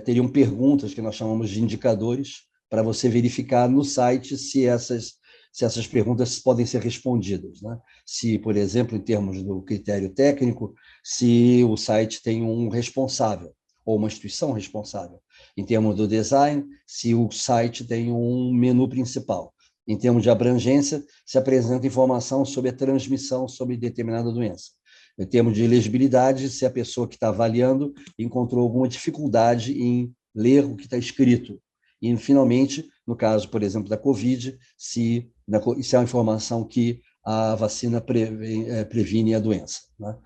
teriam perguntas que nós chamamos de indicadores para você verificar no site se essas perguntas podem ser respondidas, né? Se, por exemplo, em termos do critério técnico, se o site tem um responsável ou uma instituição responsável. Em termos do design, se o site tem um menu principal. Em termos de abrangência, se apresenta informação sobre a transmissão sobre determinada doença. Em termos de legibilidade, se a pessoa que está avaliando encontrou alguma dificuldade em ler o que está escrito. E, finalmente, no caso, por exemplo, da Covid, se é uma informação que a vacina previne a doença, né?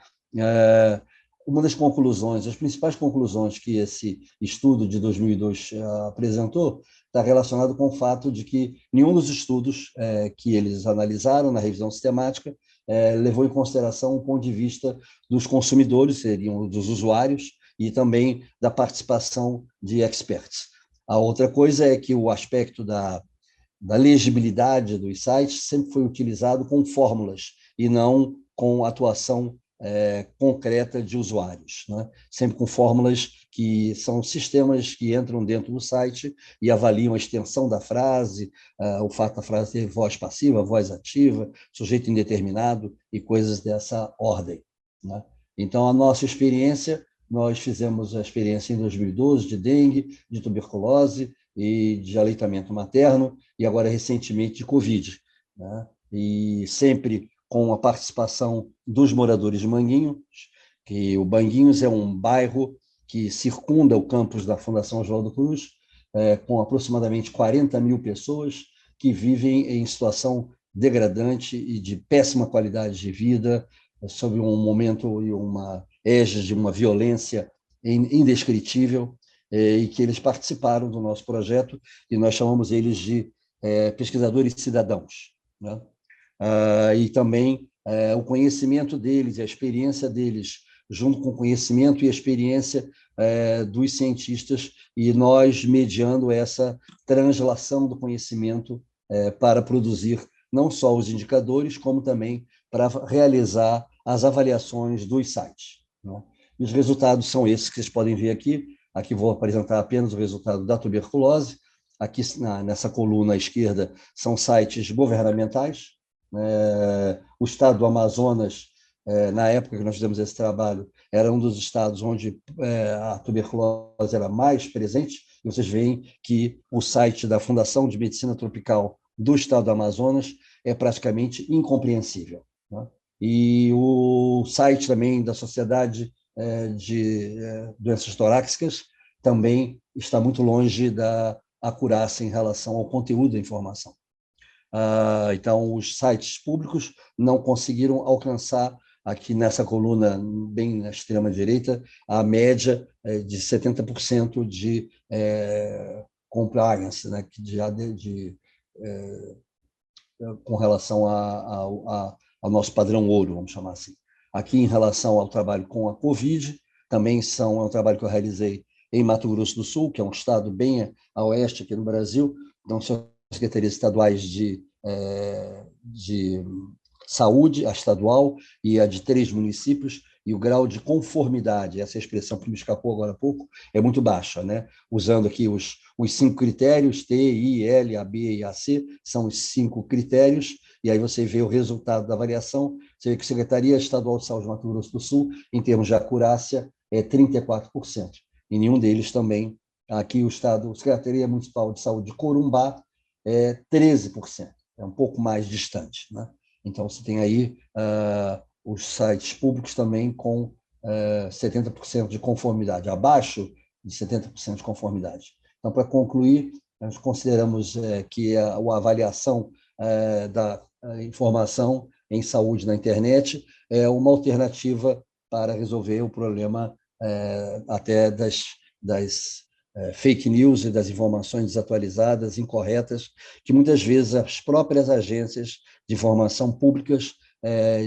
Uma das conclusões, as principais conclusões que esse estudo de 2002 apresentou está relacionado com o fato de que nenhum dos estudos que eles analisaram na revisão sistemática levou em consideração o ponto de vista dos consumidores, seriam dos usuários, e também da participação de experts. A outra coisa é que o aspecto da legibilidade dos sites sempre foi utilizado com fórmulas e não com atuação concreta de usuários, né? Sempre com fórmulas que são sistemas que entram dentro do site e avaliam a extensão da frase, o fato da frase ter voz passiva, voz ativa, sujeito indeterminado e coisas dessa ordem, né? Então, a nossa experiência, nós fizemos a experiência em 2012 de dengue, de tuberculose e de aleitamento materno, e agora recentemente de Covid, né? E sempre com a participação dos moradores de Manguinhos, que o Manguinhos é um bairro que circunda o campus da Fundação Oswaldo Cruz, com aproximadamente 40 mil pessoas que vivem em situação degradante e de péssima qualidade de vida, sob um momento e uma égide de uma violência indescritível, e que eles participaram do nosso projeto, e nós chamamos eles de pesquisadores cidadãos, né? E também o conhecimento deles, a experiência deles, junto com o conhecimento e a experiência dos cientistas, e nós mediando essa translação do conhecimento para produzir não só os indicadores, como também para realizar as avaliações dos sites, né? E os resultados são esses que vocês podem ver aqui. Aqui vou apresentar apenas o resultado da tuberculose. Aqui nessa coluna à esquerda são sites governamentais. O estado do Amazonas, na época que nós fizemos esse trabalho, era um dos estados onde a tuberculose era mais presente, e vocês veem que o site da Fundação de Medicina Tropical do estado do Amazonas é praticamente incompreensível, né? E o site também da Sociedade de Doenças Torácicas também está muito longe da acurácia em relação ao conteúdo da informação. Então, os sites públicos não conseguiram alcançar, aqui nessa coluna, bem na extrema-direita, a média de 70% de compliance, né, com relação ao nosso padrão ouro, vamos chamar assim. Aqui, em relação ao trabalho com a Covid, também é um trabalho que eu realizei em Mato Grosso do Sul, que é um estado bem a oeste aqui no Brasil. Então, são secretarias estaduais de saúde, a estadual e a de 3 municípios, e o grau de conformidade, essa expressão que me escapou agora há pouco, é muito baixa, né? Usando aqui os 5 critérios, T, I, L, A, B e A, C, são os 5 critérios, e aí você vê o resultado da avaliação, você vê que a Secretaria Estadual de Saúde de Mato Grosso do Sul, em termos de acurácia, é 34%. E nenhum deles também, aqui a Secretaria Municipal de Saúde de Corumbá, é 13%, é um pouco mais distante, né? Então, você tem aí os sites públicos também com 70% de conformidade, abaixo de 70% de conformidade. Então, para concluir, nós consideramos que a avaliação da informação em saúde na internet é uma alternativa para resolver o problema até das fake news e das informações desatualizadas, incorretas, que muitas vezes as próprias agências de informação públicas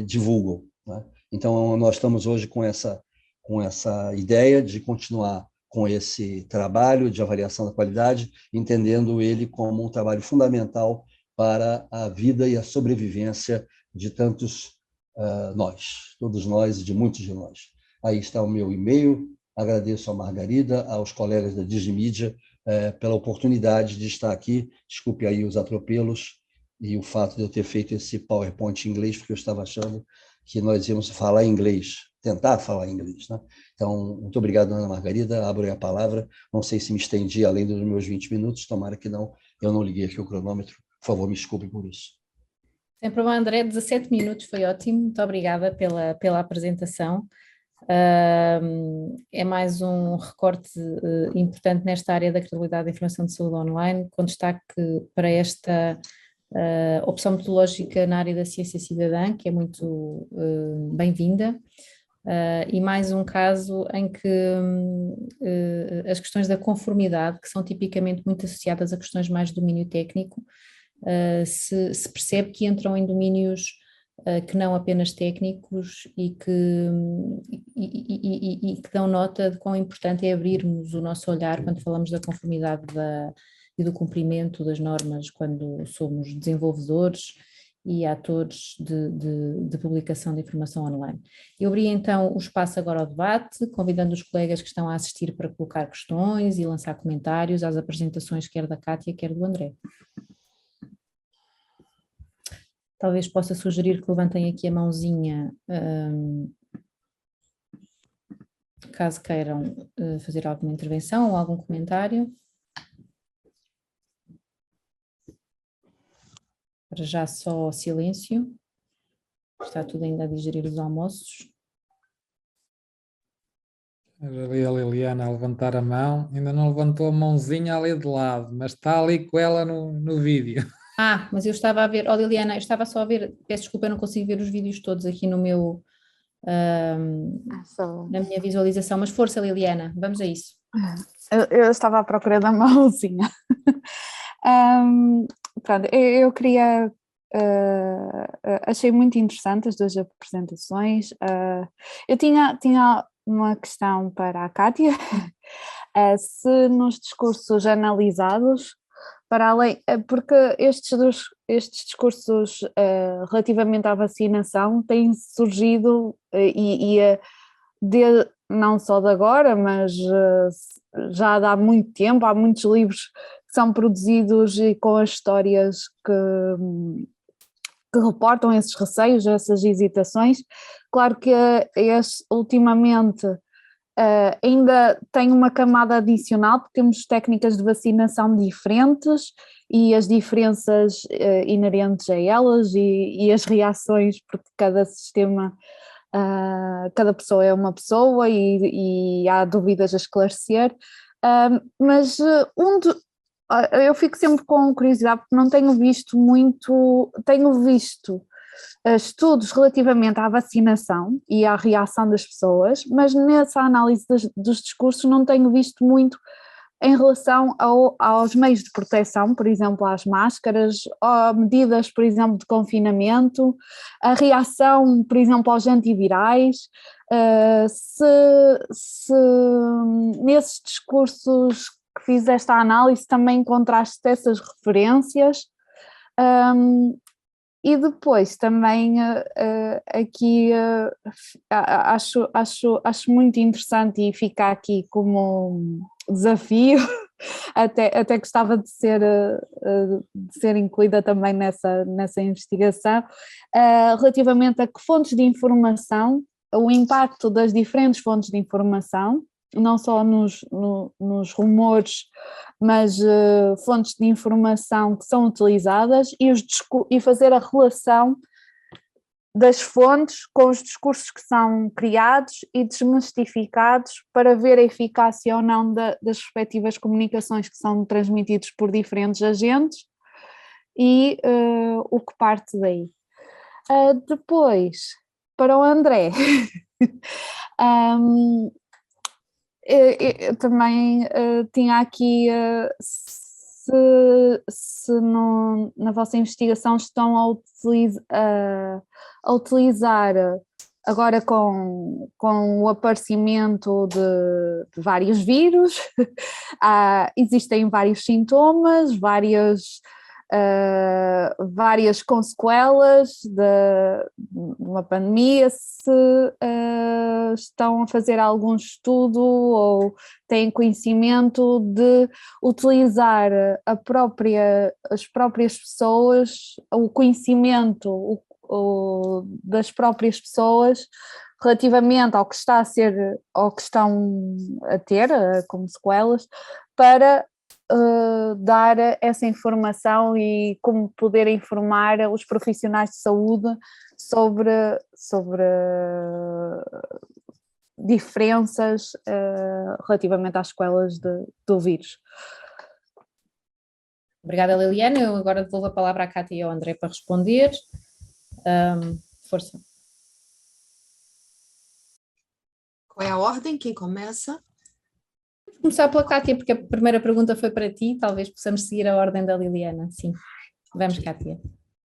divulgam, né? Então, nós estamos hoje com essa ideia de continuar com esse trabalho de avaliação da qualidade, entendendo ele como um trabalho fundamental para a vida e a sobrevivência de tantos todos nós e de muitos de nós. Aí está o meu e-mail. Agradeço a Margarida, aos colegas da Digimídia, pela oportunidade de estar aqui. Desculpe aí os atropelos e o fato de eu ter feito esse PowerPoint em inglês, porque eu estava achando que nós íamos falar inglês, tentar falar inglês, né? Então, muito obrigado, Ana Margarida. Abro aí a palavra. Não sei se me estendi além dos meus 20 minutos, tomara que não. Eu não liguei aqui o cronômetro. Por favor, me desculpe por isso. Sem problema, André. 17 minutos, foi ótimo. Muito obrigada pela apresentação. É mais um recorte importante nesta área da credibilidade da informação de saúde online, com destaque para esta opção metodológica na área da ciência cidadã, que é muito bem-vinda, e mais um caso em que as questões da conformidade, que são tipicamente muito associadas a questões mais de domínio técnico, se percebe que entram em domínios que não apenas técnicos e que dão nota de quão importante é abrirmos o nosso olhar quando falamos da conformidade e do cumprimento das normas quando somos desenvolvedores e atores de publicação de informação online. Eu abri então o espaço agora ao debate, convidando os colegas que estão a assistir para colocar questões e lançar comentários às apresentações quer da Cátia, quer do André. Talvez possa sugerir que levantem aqui a mãozinha, caso queiram fazer alguma intervenção ou algum comentário. Para já só silêncio. Está tudo ainda a digerir os almoços. Ali a Liliana a levantar a mão, ainda não levantou a mãozinha ali de lado, mas está ali com ela no vídeo. Mas eu estava a ver, Liliana, eu estava só a ver, peço desculpa, eu não consigo ver os vídeos todos aqui no meu, na minha visualização, mas força, Liliana, vamos a isso. Eu estava à procura da mãozinha. Pronto, eu queria, achei muito interessante as duas apresentações. Eu tinha uma questão para a Cátia, se nos discursos analisados, para além, porque estes discursos relativamente à vacinação têm surgido não só de agora, mas já há muito tempo, há muitos livros que são produzidos e com as histórias que reportam esses receios, essas hesitações. Claro que ultimamente ainda tem uma camada adicional, porque temos técnicas de vacinação diferentes e as diferenças inerentes a elas e as reações, porque cada sistema, cada pessoa é uma pessoa e há dúvidas a esclarecer, mas eu fico sempre com curiosidade, porque não tenho visto muito, tenho visto estudos relativamente à vacinação e à reação das pessoas, mas nessa análise dos discursos não tenho visto muito em relação aos meios de proteção, por exemplo, às máscaras, a medidas, por exemplo, de confinamento, a reação, por exemplo, aos antivirais, se nesses discursos que fiz esta análise também encontraste essas referências. E depois também aqui acho muito interessante e fica aqui como um desafio, até gostava de ser incluída também nessa investigação, relativamente a que fontes de informação, o impacto das diferentes fontes de informação, não só nos rumores, mas fontes de informação que são utilizadas e fazer a relação das fontes com os discursos que são criados e desmistificados para ver a eficácia ou não das respectivas comunicações que são transmitidas por diferentes agentes e o que parte daí. Depois, para o André, eu também tinha aqui, se na vossa investigação estão a utilizar, agora com o aparecimento de vários vírus, existem vários sintomas, várias consequelas de uma pandemia, se estão a fazer algum estudo ou têm conhecimento de utilizar as próprias pessoas, o conhecimento das próprias pessoas relativamente ao que está a ser, ao que estão a ter como sequelas, para dar essa informação e como poder informar os profissionais de saúde sobre diferenças relativamente às sequelas do vírus. Obrigada, Liliana. Eu agora devolvo a palavra à Cátia e ao André para responder. Força. Qual é a ordem? Quem começa? Vou começar pela Cátia, porque a primeira pergunta foi para ti, talvez possamos seguir a ordem da Liliana. Sim, vamos, Cátia.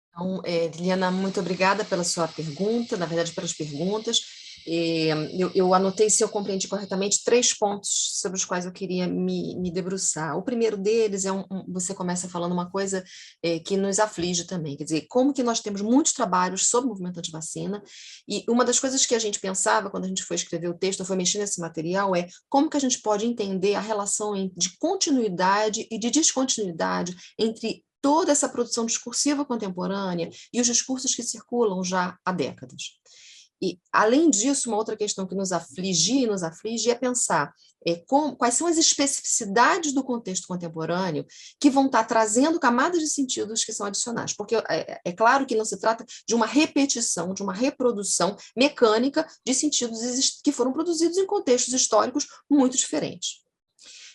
Então, Liliana, muito obrigada pela sua pergunta, na verdade, pelas perguntas. Eu anotei, se eu compreendi corretamente, 3 pontos sobre os quais eu queria me debruçar. O primeiro deles é você começa falando uma coisa que nos aflige também, quer dizer, como que nós temos muitos trabalhos sobre o movimento antivacina, e uma das coisas que a gente pensava quando a gente foi escrever o texto, foi mexer nesse material, é como que a gente pode entender a relação de continuidade e de descontinuidade entre toda essa produção discursiva contemporânea e os discursos que circulam já há décadas. E, além disso, uma outra questão que nos aflige é pensar quais são as especificidades do contexto contemporâneo que vão estar trazendo camadas de sentidos que são adicionais, porque é claro que não se trata de uma repetição, de uma reprodução mecânica de sentidos que foram produzidos em contextos históricos muito diferentes.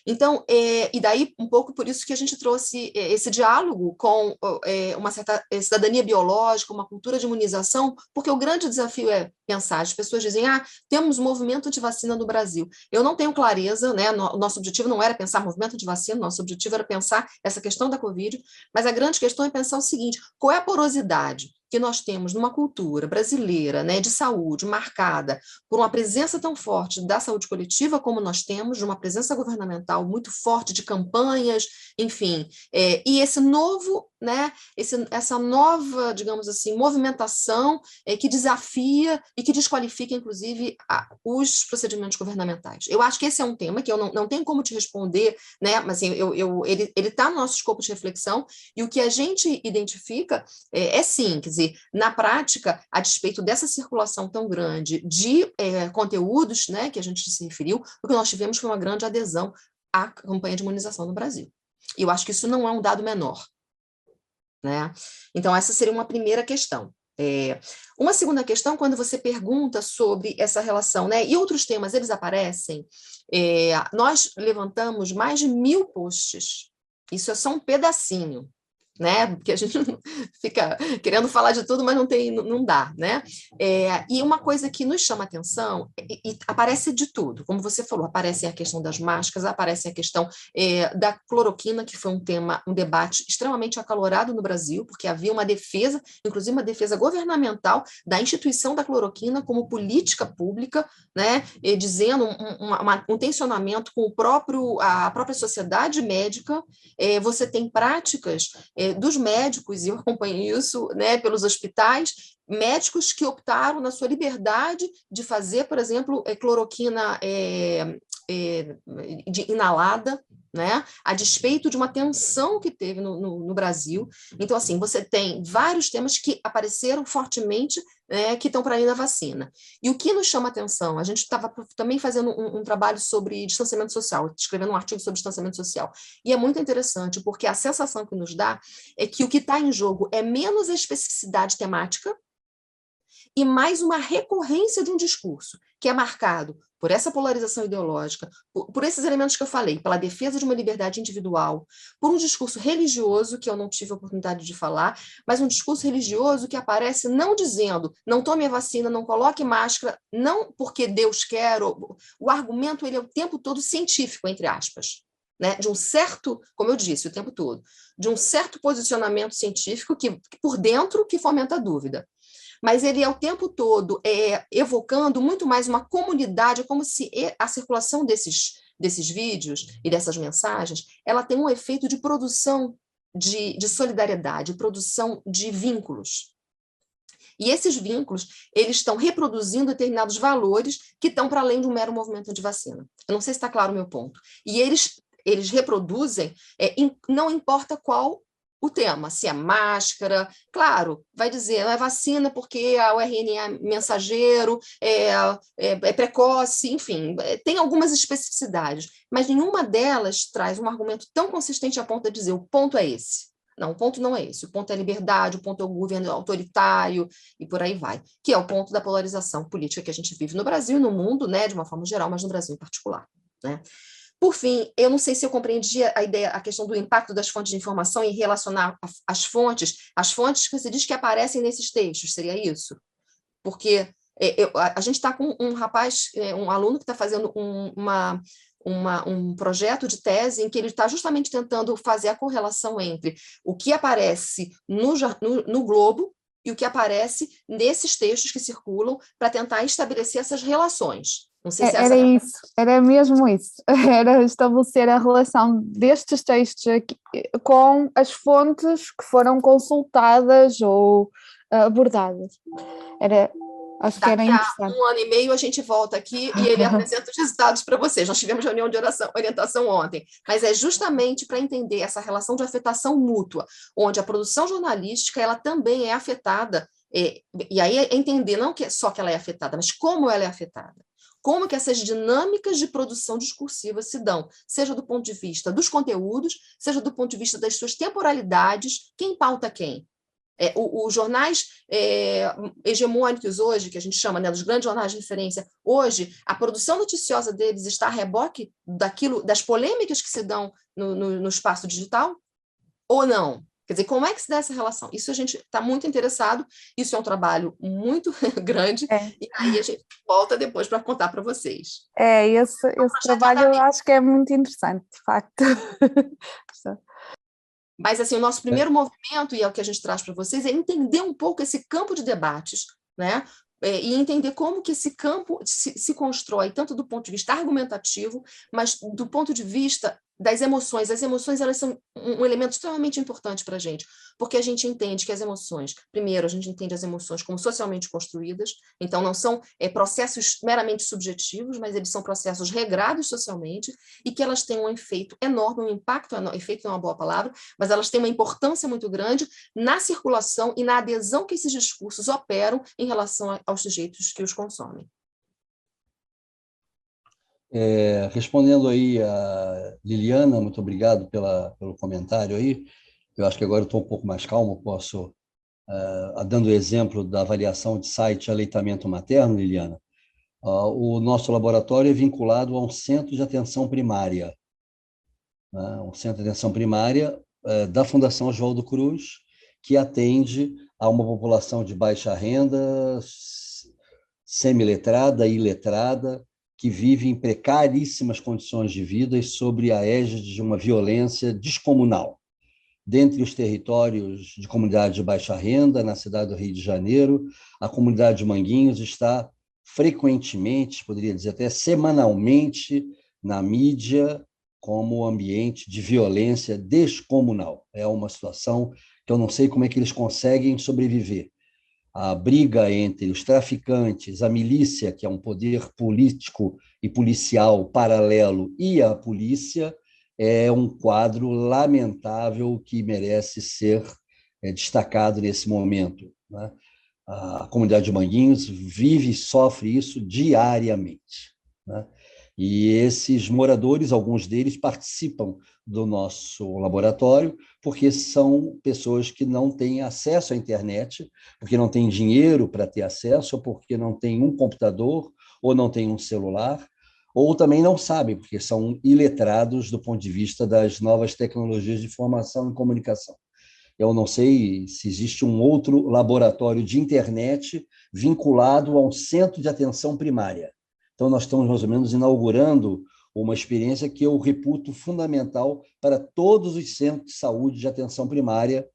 Então, e daí um pouco por isso que a gente trouxe esse diálogo com uma certa cidadania biológica, uma cultura de imunização, porque o grande desafio é pensar, as pessoas dizem, temos movimento antivacina no Brasil. Eu não tenho clareza, né? O nosso objetivo não era pensar movimento antivacina, nosso objetivo era pensar essa questão da Covid, mas a grande questão é pensar o seguinte, qual é a porosidade que nós temos numa cultura brasileira, né, de saúde, marcada por uma presença tão forte da saúde coletiva como nós temos, de uma presença governamental muito forte, de campanhas, enfim, e esse novo né, essa nova, digamos assim, movimentação que desafia e que desqualifica, inclusive, os procedimentos governamentais. Eu acho que esse é um tema que eu não tenho como te responder, né, mas assim, ele está no nosso escopo de reflexão, e o que a gente identifica sim, quer dizer, na prática, a despeito dessa circulação tão grande de conteúdos, né, que a gente se referiu, o que nós tivemos foi uma grande adesão à campanha de imunização no Brasil. E eu acho que isso não é um dado menor, né? Então, essa seria uma primeira questão. Uma segunda questão, quando você pergunta sobre essa relação, né? E outros temas, eles aparecem, nós levantamos mais de 1000 posts, isso é só um pedacinho, né? Porque a gente fica querendo falar de tudo, mas não dá, né? E uma coisa que nos chama atenção, e aparece de tudo, como você falou, aparece a questão das máscaras, aparece a questão da cloroquina, que foi um debate extremamente acalorado no Brasil, porque havia uma defesa, inclusive uma defesa governamental da instituição da cloroquina como política pública, né? Dizendo um tensionamento com a própria sociedade médica. Você tem práticas dos médicos, e eu acompanho isso, né, pelos hospitais, médicos que optaram na sua liberdade de fazer, por exemplo, cloroquina inalada, né, a despeito de uma tensão que teve no Brasil. Então, assim, você tem vários temas que apareceram fortemente, que estão para além da vacina. E o que nos chama atenção, a gente estava também fazendo um trabalho sobre distanciamento social, escrevendo um artigo sobre distanciamento social, e é muito interessante, porque a sensação que nos dá é que o que está em jogo é menos a especificidade temática e mais uma recorrência de um discurso que é marcado por essa polarização ideológica, por esses elementos que eu falei, pela defesa de uma liberdade individual, por um discurso religioso, que eu não tive a oportunidade de falar, mas um discurso religioso que aparece não dizendo, não tome a vacina, não coloque máscara, não porque Deus quer, o argumento ele é o tempo todo científico, entre aspas, né? De um certo, como eu disse, o tempo todo, de um certo posicionamento científico que por dentro que fomenta a dúvida. Mas ele é o tempo todo evocando muito mais uma comunidade, como se a circulação desses vídeos e dessas mensagens, ela tem um efeito de produção de solidariedade, produção de vínculos. E esses vínculos, eles estão reproduzindo determinados valores que estão para além de um mero movimento antivacina. Eu não sei se está claro o meu ponto. E eles reproduzem, não importa qual o tema, se é máscara, claro, vai dizer, não é vacina porque o RNA é mensageiro, é precoce, enfim, tem algumas especificidades, mas nenhuma delas traz um argumento tão consistente a ponto de dizer, o ponto é esse. Não, o ponto não é esse, o ponto é a liberdade, o ponto é o governo autoritário, e por aí vai, que é o ponto da polarização política que a gente vive no Brasil e no mundo, né, de uma forma geral, mas no Brasil em particular, né? Por fim, eu não sei se eu compreendi a questão do impacto das fontes de informação em relacionar as fontes que você diz que aparecem nesses textos, seria isso? Porque a gente está com um rapaz, um aluno que está fazendo um projeto de tese em que ele está justamente tentando fazer a correlação entre o que aparece no Globo e o que aparece nesses textos que circulam para tentar estabelecer essas relações. Não sei se era isso, era mesmo isso, era estabelecer a relação destes textos aqui com as fontes que foram consultadas ou abordadas. Acho que era interessante. Daqui a 1 ano e meio a gente volta aqui e ele apresenta os resultados para vocês. Nós tivemos reunião de orientação ontem, mas é justamente para entender essa relação de afetação mútua, onde a produção jornalística ela também é afetada, e aí é entender não que só que ela é afetada, mas como ela é afetada. Como que essas dinâmicas de produção discursiva se dão, seja do ponto de vista dos conteúdos, seja do ponto de vista das suas temporalidades, quem pauta quem? Os jornais hegemônicos hoje, que a gente chama, né, dos grandes jornais de referência, hoje, a produção noticiosa deles está a reboque das polêmicas que se dão no espaço digital? Ou não? Quer dizer, como é que se dá essa relação? Isso a gente está muito interessado, isso é um trabalho muito grande, e aí a gente volta depois para contar para vocês. Esse trabalho eu acho que é muito interessante, de facto. Mas, assim, o nosso primeiro movimento, e é o que a gente traz para vocês, é entender um pouco esse campo de debates, né? E entender como que esse campo se constrói, tanto do ponto de vista argumentativo, mas do ponto de vista das emoções. As emoções, elas são um elemento extremamente importante para a gente, porque a gente entende que as emoções, primeiro, a gente entende as emoções como socialmente construídas, então não são processos meramente subjetivos, mas eles são processos regrados socialmente, e que elas têm um efeito enorme, um impacto enorme, efeito não é uma boa palavra, mas elas têm uma importância muito grande na circulação e na adesão que esses discursos operam em relação aos sujeitos que os consomem. Respondendo aí a Liliana, muito obrigado pelo comentário aí. Eu acho que agora eu estou um pouco mais calmo, posso, dando o exemplo da avaliação de site aleitamento materno, Liliana, o nosso laboratório é vinculado a um centro de atenção primária, né? Um centro de atenção primária da Fundação Oswaldo Cruz, que atende a uma população de baixa renda, semiletrada e iletrada, que vive em precaríssimas condições de vida e sob a égide de uma violência descomunal. Dentre os territórios de comunidade de baixa renda, na cidade do Rio de Janeiro, a comunidade de Manguinhos está frequentemente, poderia dizer até semanalmente, na mídia como ambiente de violência descomunal. É uma situação que eu não sei como é que eles conseguem sobreviver. A briga entre os traficantes, a milícia, que é um poder político e policial paralelo, e a polícia, é um quadro lamentável que merece ser destacado nesse momento, né? A comunidade de Manguinhos vive e sofre isso diariamente, né? E esses moradores, alguns deles, participam do nosso laboratório, porque são pessoas que não têm acesso à internet, porque não têm dinheiro para ter acesso, ou porque não têm um computador, ou não têm um celular, ou também não sabem, porque são iletrados do ponto de vista das novas tecnologias de informação e comunicação. Eu não sei se existe um outro laboratório de internet vinculado a um centro de atenção primária. Então, nós estamos, mais ou menos, inaugurando uma experiência que eu reputo fundamental para todos os centros de saúde de atenção primária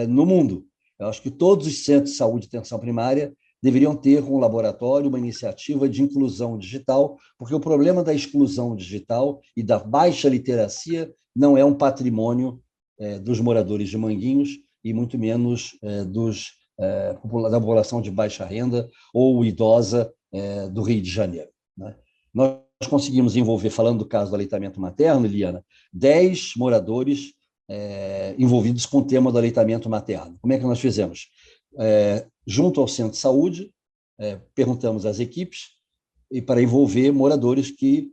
no mundo. Eu acho que todos os centros de saúde de atenção primária deveriam ter um laboratório, uma iniciativa de inclusão digital, porque o problema da exclusão digital e da baixa literacia não é um patrimônio dos moradores de Manguinhos e muito menos da população de baixa renda ou idosa do Rio de Janeiro, né? Nós conseguimos envolver, falando do caso do aleitamento materno, Eliana, 10 moradores envolvidos com o tema do aleitamento materno. Como é que nós fizemos? Junto ao centro de saúde, perguntamos às equipes e para envolver moradores que,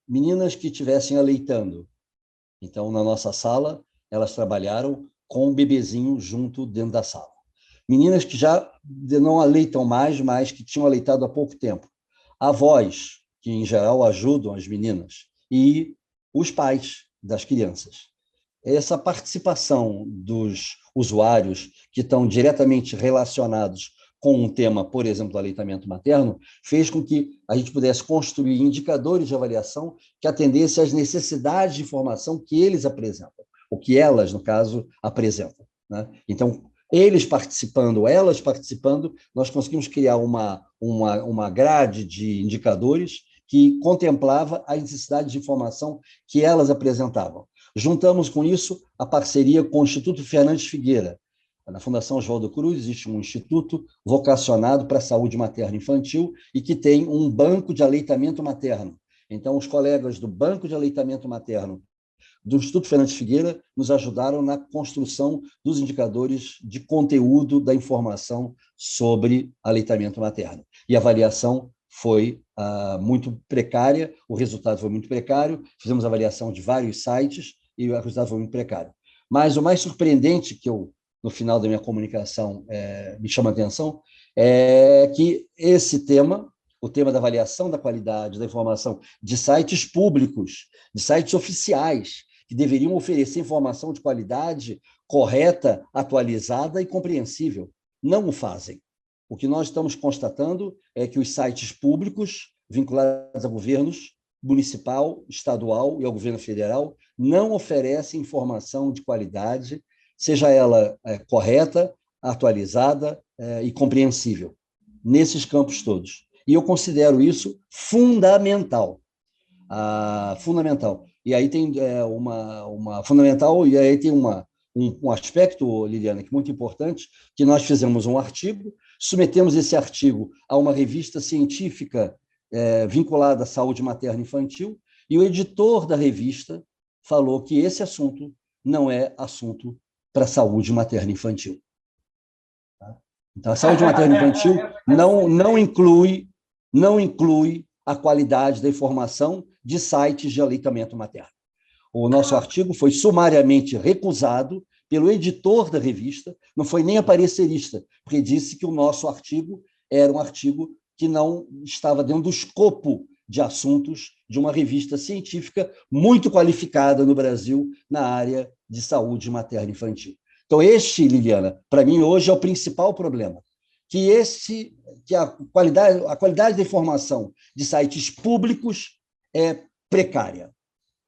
meninas que estivessem aleitando. Então, na nossa sala, elas trabalharam com um bebezinho junto dentro da sala. Meninas que já não aleitam mais, mas que tinham aleitado há pouco tempo. Avós, que em geral ajudam as meninas, e os pais das crianças. Essa participação dos usuários que estão diretamente relacionados com um tema, por exemplo, do aleitamento materno, fez com que a gente pudesse construir indicadores de avaliação que atendessem às necessidades de informação que eles apresentam, o que elas, no caso, apresentam, né? Então, eles participando, elas participando, nós conseguimos criar uma grade de indicadores que contemplava a necessidade de informação que elas apresentavam. Juntamos com isso a parceria com o Instituto Fernandes Figueira. Na Fundação Oswaldo Cruz existe um instituto vocacionado para a saúde materna infantil e que tem um banco de aleitamento materno. Então, os colegas do Banco de Aleitamento Materno do Instituto Fernandes Figueira nos ajudaram na construção dos indicadores de conteúdo da informação sobre aleitamento materno. E a avaliação foi muito precária, o resultado foi muito precário, fizemos avaliação de vários sites e o resultado foi muito precário. Mas o mais surpreendente que no final da minha comunicação, me chama a atenção, é que esse tema, o tema da avaliação da qualidade da informação de sites públicos, de sites oficiais, que deveriam oferecer informação de qualidade correta, atualizada e compreensível, não o fazem. O que nós estamos constatando é que os sites públicos, vinculados a governos municipal, estadual e ao governo federal, não oferecem informação de qualidade, seja ela correta, atualizada e compreensível, nesses campos todos. E eu considero isso fundamental. Fundamental. E aí tem uma fundamental, e aí tem um aspecto, Liliana, que é muito importante, que nós fizemos um artigo, submetemos esse artigo a uma revista científica vinculada à saúde materna e infantil, e o editor da revista falou que esse assunto não é assunto para a saúde materna e infantil. Tá? Então, a saúde materna e infantil não inclui a qualidade da informação de sites de aleitamento materno. O nosso artigo foi sumariamente recusado pelo editor da revista, não foi nem aparecerista, porque disse que o nosso artigo era um artigo que não estava dentro do escopo de assuntos de uma revista científica muito qualificada no Brasil na área de saúde materna e infantil. Então, Liliana, para mim, hoje é o principal problema, que a qualidade da informação de sites públicos é precária.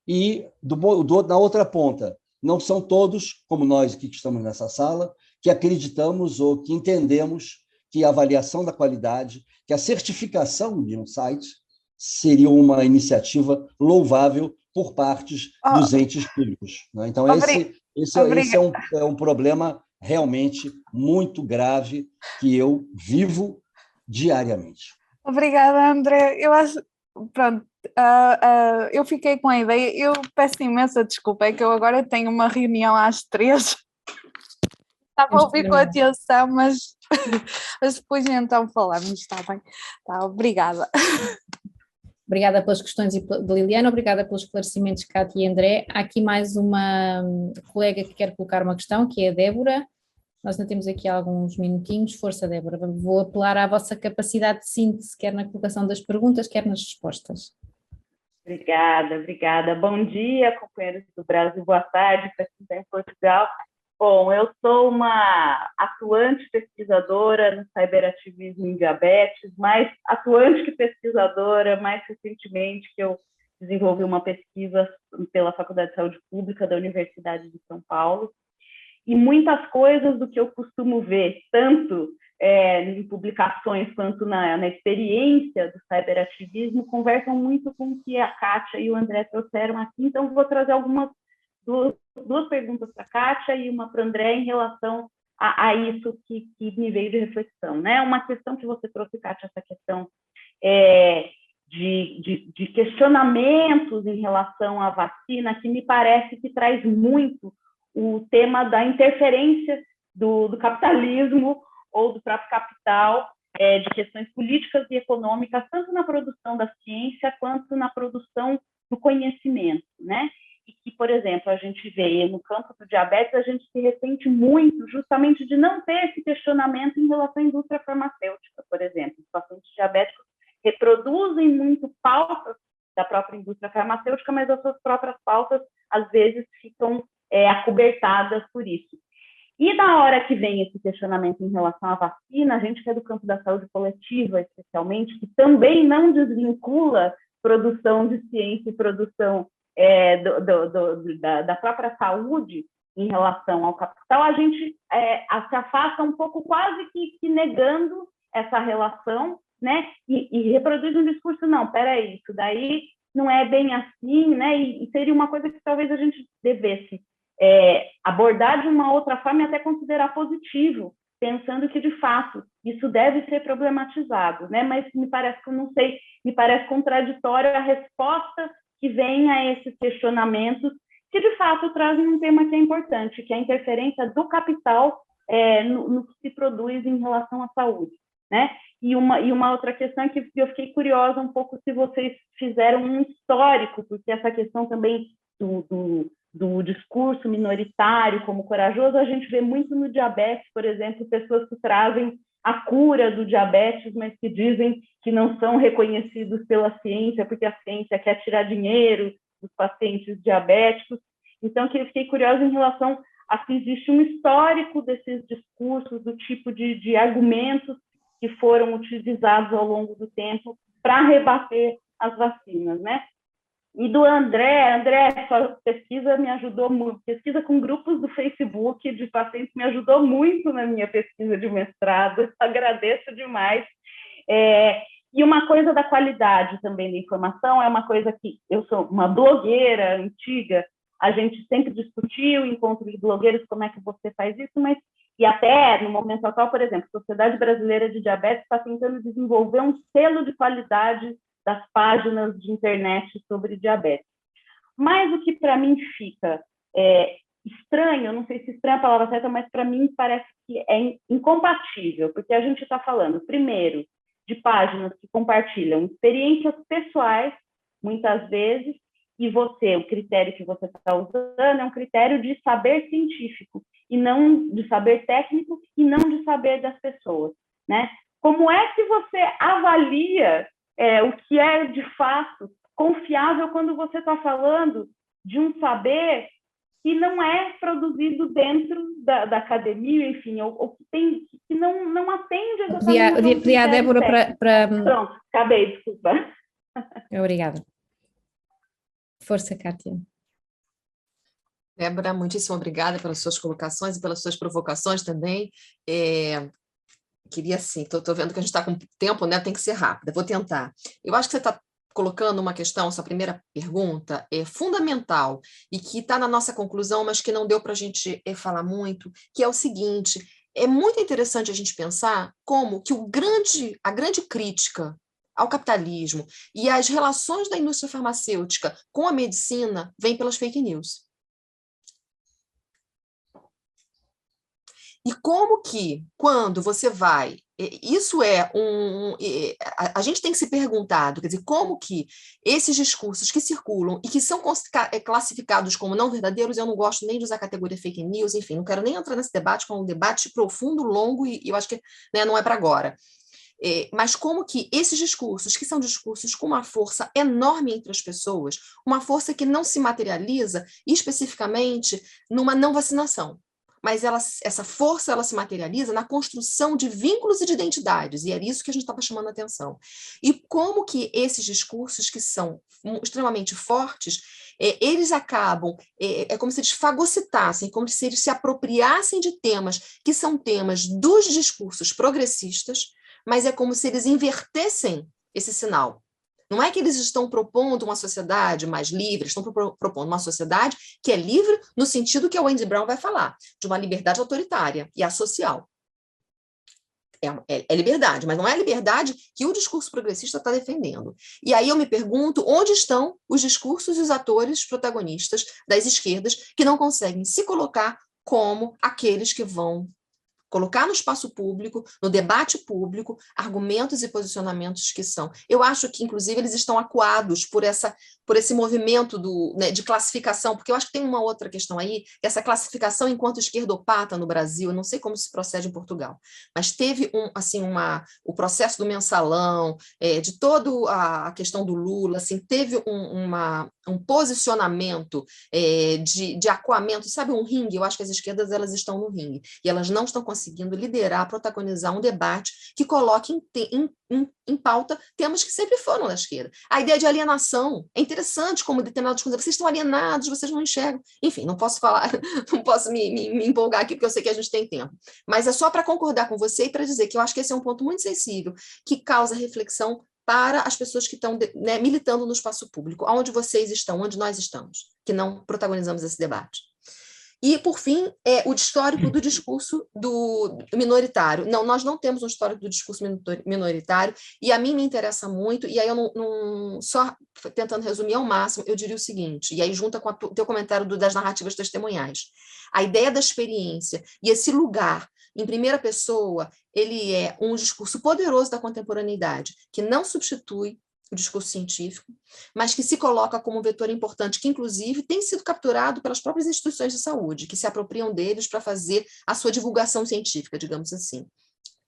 E, na outra ponta, não são todos, como nós aqui que estamos nessa sala, que acreditamos ou que entendemos que a avaliação da qualidade, que a certificação de um site seria uma iniciativa louvável por partes dos entes públicos. Né? Então, esse é um problema realmente muito grave que eu vivo diariamente. Obrigada, André. Eu acho, pronto, eu fiquei com a ideia, eu peço imensa desculpa, é que eu agora tenho uma reunião às 3. Estava a ouvir com atenção, mas depois então falamos, está bem? Tá, obrigada. Obrigada pelas questões de Liliana, obrigada pelos esclarecimentos, Cátia e André. Há aqui mais uma colega que quer colocar uma questão, que é a Débora. Nós ainda temos aqui alguns minutinhos. Força, Débora. Vou apelar à vossa capacidade de síntese, quer na colocação das perguntas, quer nas respostas. Obrigada. Bom dia, companheiros do Brasil. Boa tarde para quem está em Portugal. Bom, eu sou uma atuante pesquisadora no cyberativismo em diabetes, mais atuante que pesquisadora, mais recentemente que eu desenvolvi uma pesquisa pela Faculdade de Saúde Pública da Universidade de São Paulo, e muitas coisas do que eu costumo ver, tanto em publicações quanto na experiência do cyberativismo, conversam muito com o que a Kátia e o André trouxeram aqui, então vou trazer duas perguntas para a Kátia e uma para o André em relação a isso que me veio de reflexão. Né? Uma questão que você trouxe, Kátia, essa questão de questionamentos em relação à vacina, que me parece que traz muito o tema da interferência do capitalismo ou do próprio capital, de questões políticas e econômicas, tanto na produção da ciência quanto na produção do conhecimento, né? E que, por exemplo, a gente vê no campo do diabetes, a gente se ressente muito justamente de não ter esse questionamento em relação à indústria farmacêutica, por exemplo. Os pacientes diabéticos reproduzem muito pautas da própria indústria farmacêutica, mas as suas próprias pautas, às vezes, ficam acobertadas por isso. E na hora que vem esse questionamento em relação à vacina, a gente que é do campo da saúde coletiva, especialmente, que também não desvincula produção de ciência e produção da própria saúde em relação ao capital, a gente se afasta um pouco, quase que negando essa relação, né? E reproduz um discurso, não, peraí, isso daí não é bem assim, né? E seria uma coisa que talvez a gente devesse abordar de uma outra forma e até considerar positivo, pensando que, de fato, isso deve ser problematizado, né? Mas me parece que eu não sei, me parece contraditório a resposta que vem a esses questionamentos, que de fato trazem um tema que é importante, que é a interferência do capital no que se produz em relação à saúde, né? E uma outra questão é que eu fiquei curiosa um pouco se vocês fizeram um histórico, porque essa questão também do discurso minoritário como corajoso, a gente vê muito no diabetes, por exemplo, pessoas que trazem a cura do diabetes, mas que dizem que não são reconhecidos pela ciência, porque a ciência quer tirar dinheiro dos pacientes diabéticos. Então, eu fiquei curiosa em relação a se existe um histórico desses discursos, do tipo de argumentos que foram utilizados ao longo do tempo para rebater as vacinas, né? E do André, sua pesquisa me ajudou muito, pesquisa com grupos do Facebook de pacientes me ajudou muito na minha pesquisa de mestrado, agradeço demais. E uma coisa da qualidade também da informação é uma coisa que eu sou uma blogueira antiga, a gente sempre discutiu encontro de blogueiros, como é que você faz isso, mas e até no momento atual, por exemplo, a Sociedade Brasileira de Diabetes está tentando desenvolver um selo de qualidade das páginas de internet sobre diabetes. Mas o que para mim fica estranho, não sei se estranho é a palavra certa, mas para mim parece que é incompatível, porque a gente está falando, primeiro, de páginas que compartilham experiências pessoais, muitas vezes, e você, o critério que você está usando é um critério de saber científico, e não de saber técnico, e não de saber das pessoas, né? Como é que você avalia o que é, de fato, confiável quando você está falando de um saber que não é produzido dentro da academia, enfim, ou que não atende exatamente... Pedi à Débora para... Pronto, acabei, desculpa. Obrigada. Força, Kátia. Débora, muitíssimo obrigada pelas suas colocações e pelas suas provocações também. Queria, assim, estou vendo que a gente está com tempo, né? Tem que ser rápida, vou tentar. Eu acho que você está colocando uma questão, sua primeira pergunta, é fundamental e que está na nossa conclusão, mas que não deu para a gente falar muito, que é o seguinte: é muito interessante a gente pensar como que a grande crítica ao capitalismo e às relações da indústria farmacêutica com a medicina vem pelas fake news. E como que, quando você vai... Isso a gente tem que se perguntar, quer dizer, como que esses discursos que circulam e que são classificados como não verdadeiros, eu não gosto nem de usar a categoria fake news, enfim, não quero nem entrar nesse debate, que é um debate profundo, longo, e eu acho que, né, não é para agora. Mas como que esses discursos, que são discursos com uma força enorme entre as pessoas, uma força que não se materializa especificamente numa não vacinação, mas essa força ela se materializa na construção de vínculos e de identidades, e é isso que a gente estava chamando a atenção. E como que esses discursos que são extremamente fortes, eles acabam, é como se eles fagocitassem, como se eles se apropriassem de temas que são temas dos discursos progressistas, mas é como se eles invertessem esse sinal. Não é que eles estão propondo uma sociedade mais livre, estão propondo uma sociedade que é livre no sentido que a Wendy Brown vai falar, de uma liberdade autoritária e associal. É liberdade, mas não é a liberdade que o discurso progressista está defendendo. E aí eu me pergunto onde estão os discursos e os atores protagonistas das esquerdas que não conseguem se colocar como aqueles que vão colocar no espaço público, no debate público, argumentos e posicionamentos que são. Eu acho que, inclusive, eles estão acuados por esse movimento de classificação, porque eu acho que tem uma outra questão aí, essa classificação enquanto esquerdopata no Brasil, eu não sei como se procede em Portugal, mas teve o processo do mensalão, de toda a questão do Lula, assim, teve um posicionamento de acuamento, sabe, um ringue. Eu acho que as esquerdas elas estão no ringue, e elas não estão conseguindo liderar, protagonizar um debate que coloque em pauta temas que sempre foram da esquerda. A ideia de alienação é interessante, como determinadas coisas, vocês estão alienados, vocês não enxergam. Enfim, não posso falar, não posso me empolgar aqui, porque eu sei que a gente tem tempo. Mas é só para concordar com você e para dizer que eu acho que esse é um ponto muito sensível, que causa reflexão para as pessoas que estão, né, militando no espaço público, onde vocês estão, onde nós estamos, que não protagonizamos esse debate. E, por fim, o histórico do discurso do minoritário. Não, nós não temos um histórico do discurso minoritário, e a mim me interessa muito, e aí eu não só tentando resumir ao máximo, eu diria o seguinte, e aí junta com o teu comentário das narrativas testemunhais. A ideia da experiência e esse lugar em primeira pessoa, ele é um discurso poderoso da contemporaneidade, que não substitui o discurso científico, mas que se coloca como um vetor importante, que inclusive tem sido capturado pelas próprias instituições de saúde, que se apropriam deles para fazer a sua divulgação científica, digamos assim,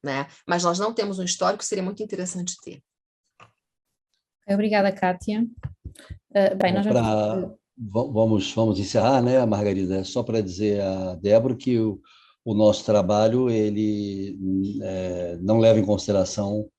né? Mas nós não temos um histórico, seria muito interessante ter. Obrigada, Kátia. Bem, nós vamos encerrar, né, Margarida? Só para dizer a Débora que o nosso trabalho ele não leva em consideração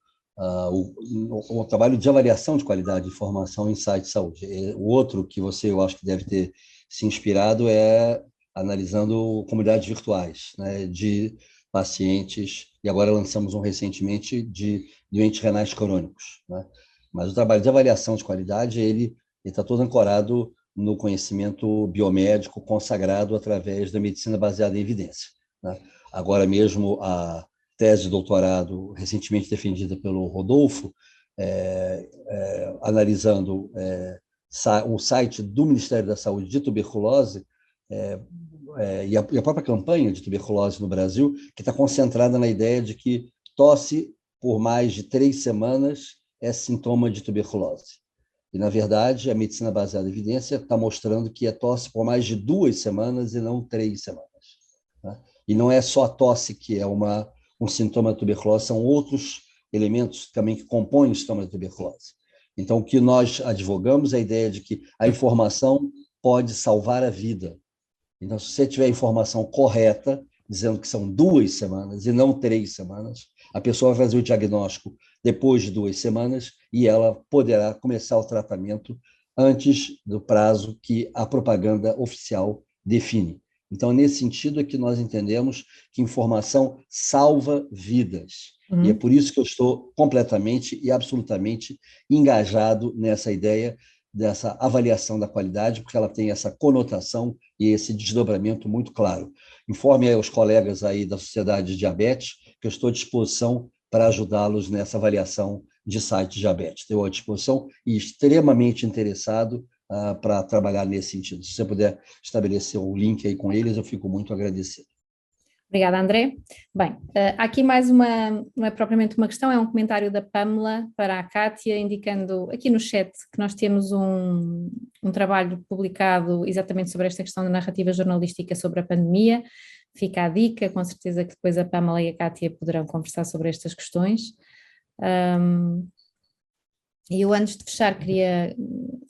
o trabalho de avaliação de qualidade de informação em site de saúde. O outro que eu acho que deve ter se inspirado é analisando comunidades virtuais, né, de pacientes, e agora lançamos um recentemente de doentes renais crônicos, né? Mas o trabalho de avaliação de qualidade, ele está todo ancorado no conhecimento biomédico consagrado através da medicina baseada em evidência, né? Agora mesmo, a tese de doutorado recentemente defendida pelo Rodolfo, analisando o site do Ministério da Saúde de tuberculose, e a própria campanha de tuberculose no Brasil, que está concentrada na ideia de que tosse por mais de 3 semanas é sintoma de tuberculose. E, na verdade, a medicina baseada em evidência está mostrando que é tosse por mais de 2 semanas e não 3 semanas, né? E não é só a tosse que é um sintoma de tuberculose, são outros elementos também que compõem o sintoma de tuberculose. Então, o que nós advogamos é a ideia de que a informação pode salvar a vida. Então, se você tiver a informação correta, dizendo que são 2 semanas e não 3 semanas, a pessoa vai fazer o diagnóstico depois de 2 semanas e ela poderá começar o tratamento antes do prazo que a propaganda oficial define. Então, nesse sentido é que nós entendemos que informação salva vidas. E é por isso que eu estou completamente e absolutamente engajado nessa ideia dessa avaliação da qualidade, porque ela tem essa conotação e esse desdobramento muito claro. Informe aos colegas aí da Sociedade de Diabetes que eu estou à disposição para ajudá-los nessa avaliação de site de diabetes. Estou à disposição e extremamente interessado para trabalhar nesse sentido. Se você puder estabelecer o link aí com eles, eu fico muito agradecido. Obrigada, André. Bem, aqui mais não é propriamente uma questão, é um comentário da Pamela para a Kátia, indicando aqui no chat que nós temos um trabalho publicado exatamente sobre esta questão da narrativa jornalística sobre a pandemia. Fica a dica, com certeza que depois a Pamela e a Kátia poderão conversar sobre estas questões. E eu, antes de fechar, queria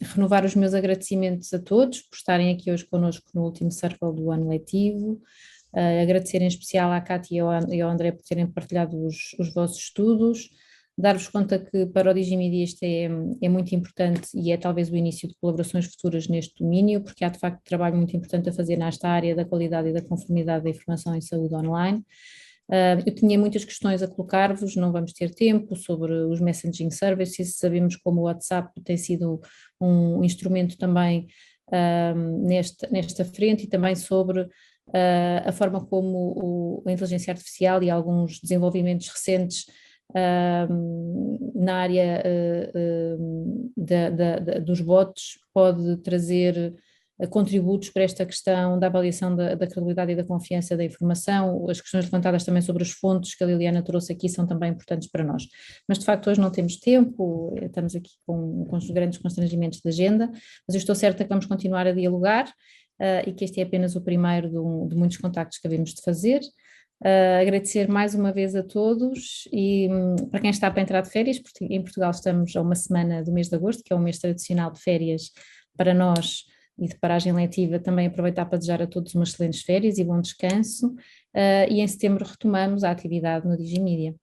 renovar os meus agradecimentos a todos por estarem aqui hoje connosco no último Circle do ano letivo. Agradecer em especial à Kátia e ao André por terem partilhado os vossos estudos, dar-vos conta que para o Digimedia isto é muito importante e é talvez o início de colaborações futuras neste domínio, porque há de facto trabalho muito importante a fazer nesta área da qualidade e da conformidade da informação em saúde online. Eu tinha muitas questões a colocar-vos, não vamos ter tempo, sobre os messaging services. Sabemos como o WhatsApp tem sido um instrumento também nesta frente, e também sobre a forma como a inteligência artificial e alguns desenvolvimentos recentes na área dos bots pode trazer contributos para esta questão da avaliação da credibilidade e da confiança da informação. As questões levantadas também sobre as fontes que a Liliana trouxe aqui são também importantes para nós. Mas de facto hoje não temos tempo, estamos aqui com os grandes constrangimentos de agenda, mas eu estou certa que vamos continuar a dialogar e que este é apenas o primeiro de muitos contactos que havemos de fazer. Agradecer mais uma vez a todos e para quem está para entrar de férias, porque em Portugal estamos a uma semana do mês de agosto, que é o mês tradicional de férias para nós e de paragem letiva, também aproveitar para desejar a todos umas excelentes férias e bom descanso, e em setembro retomamos a atividade no Digimedia.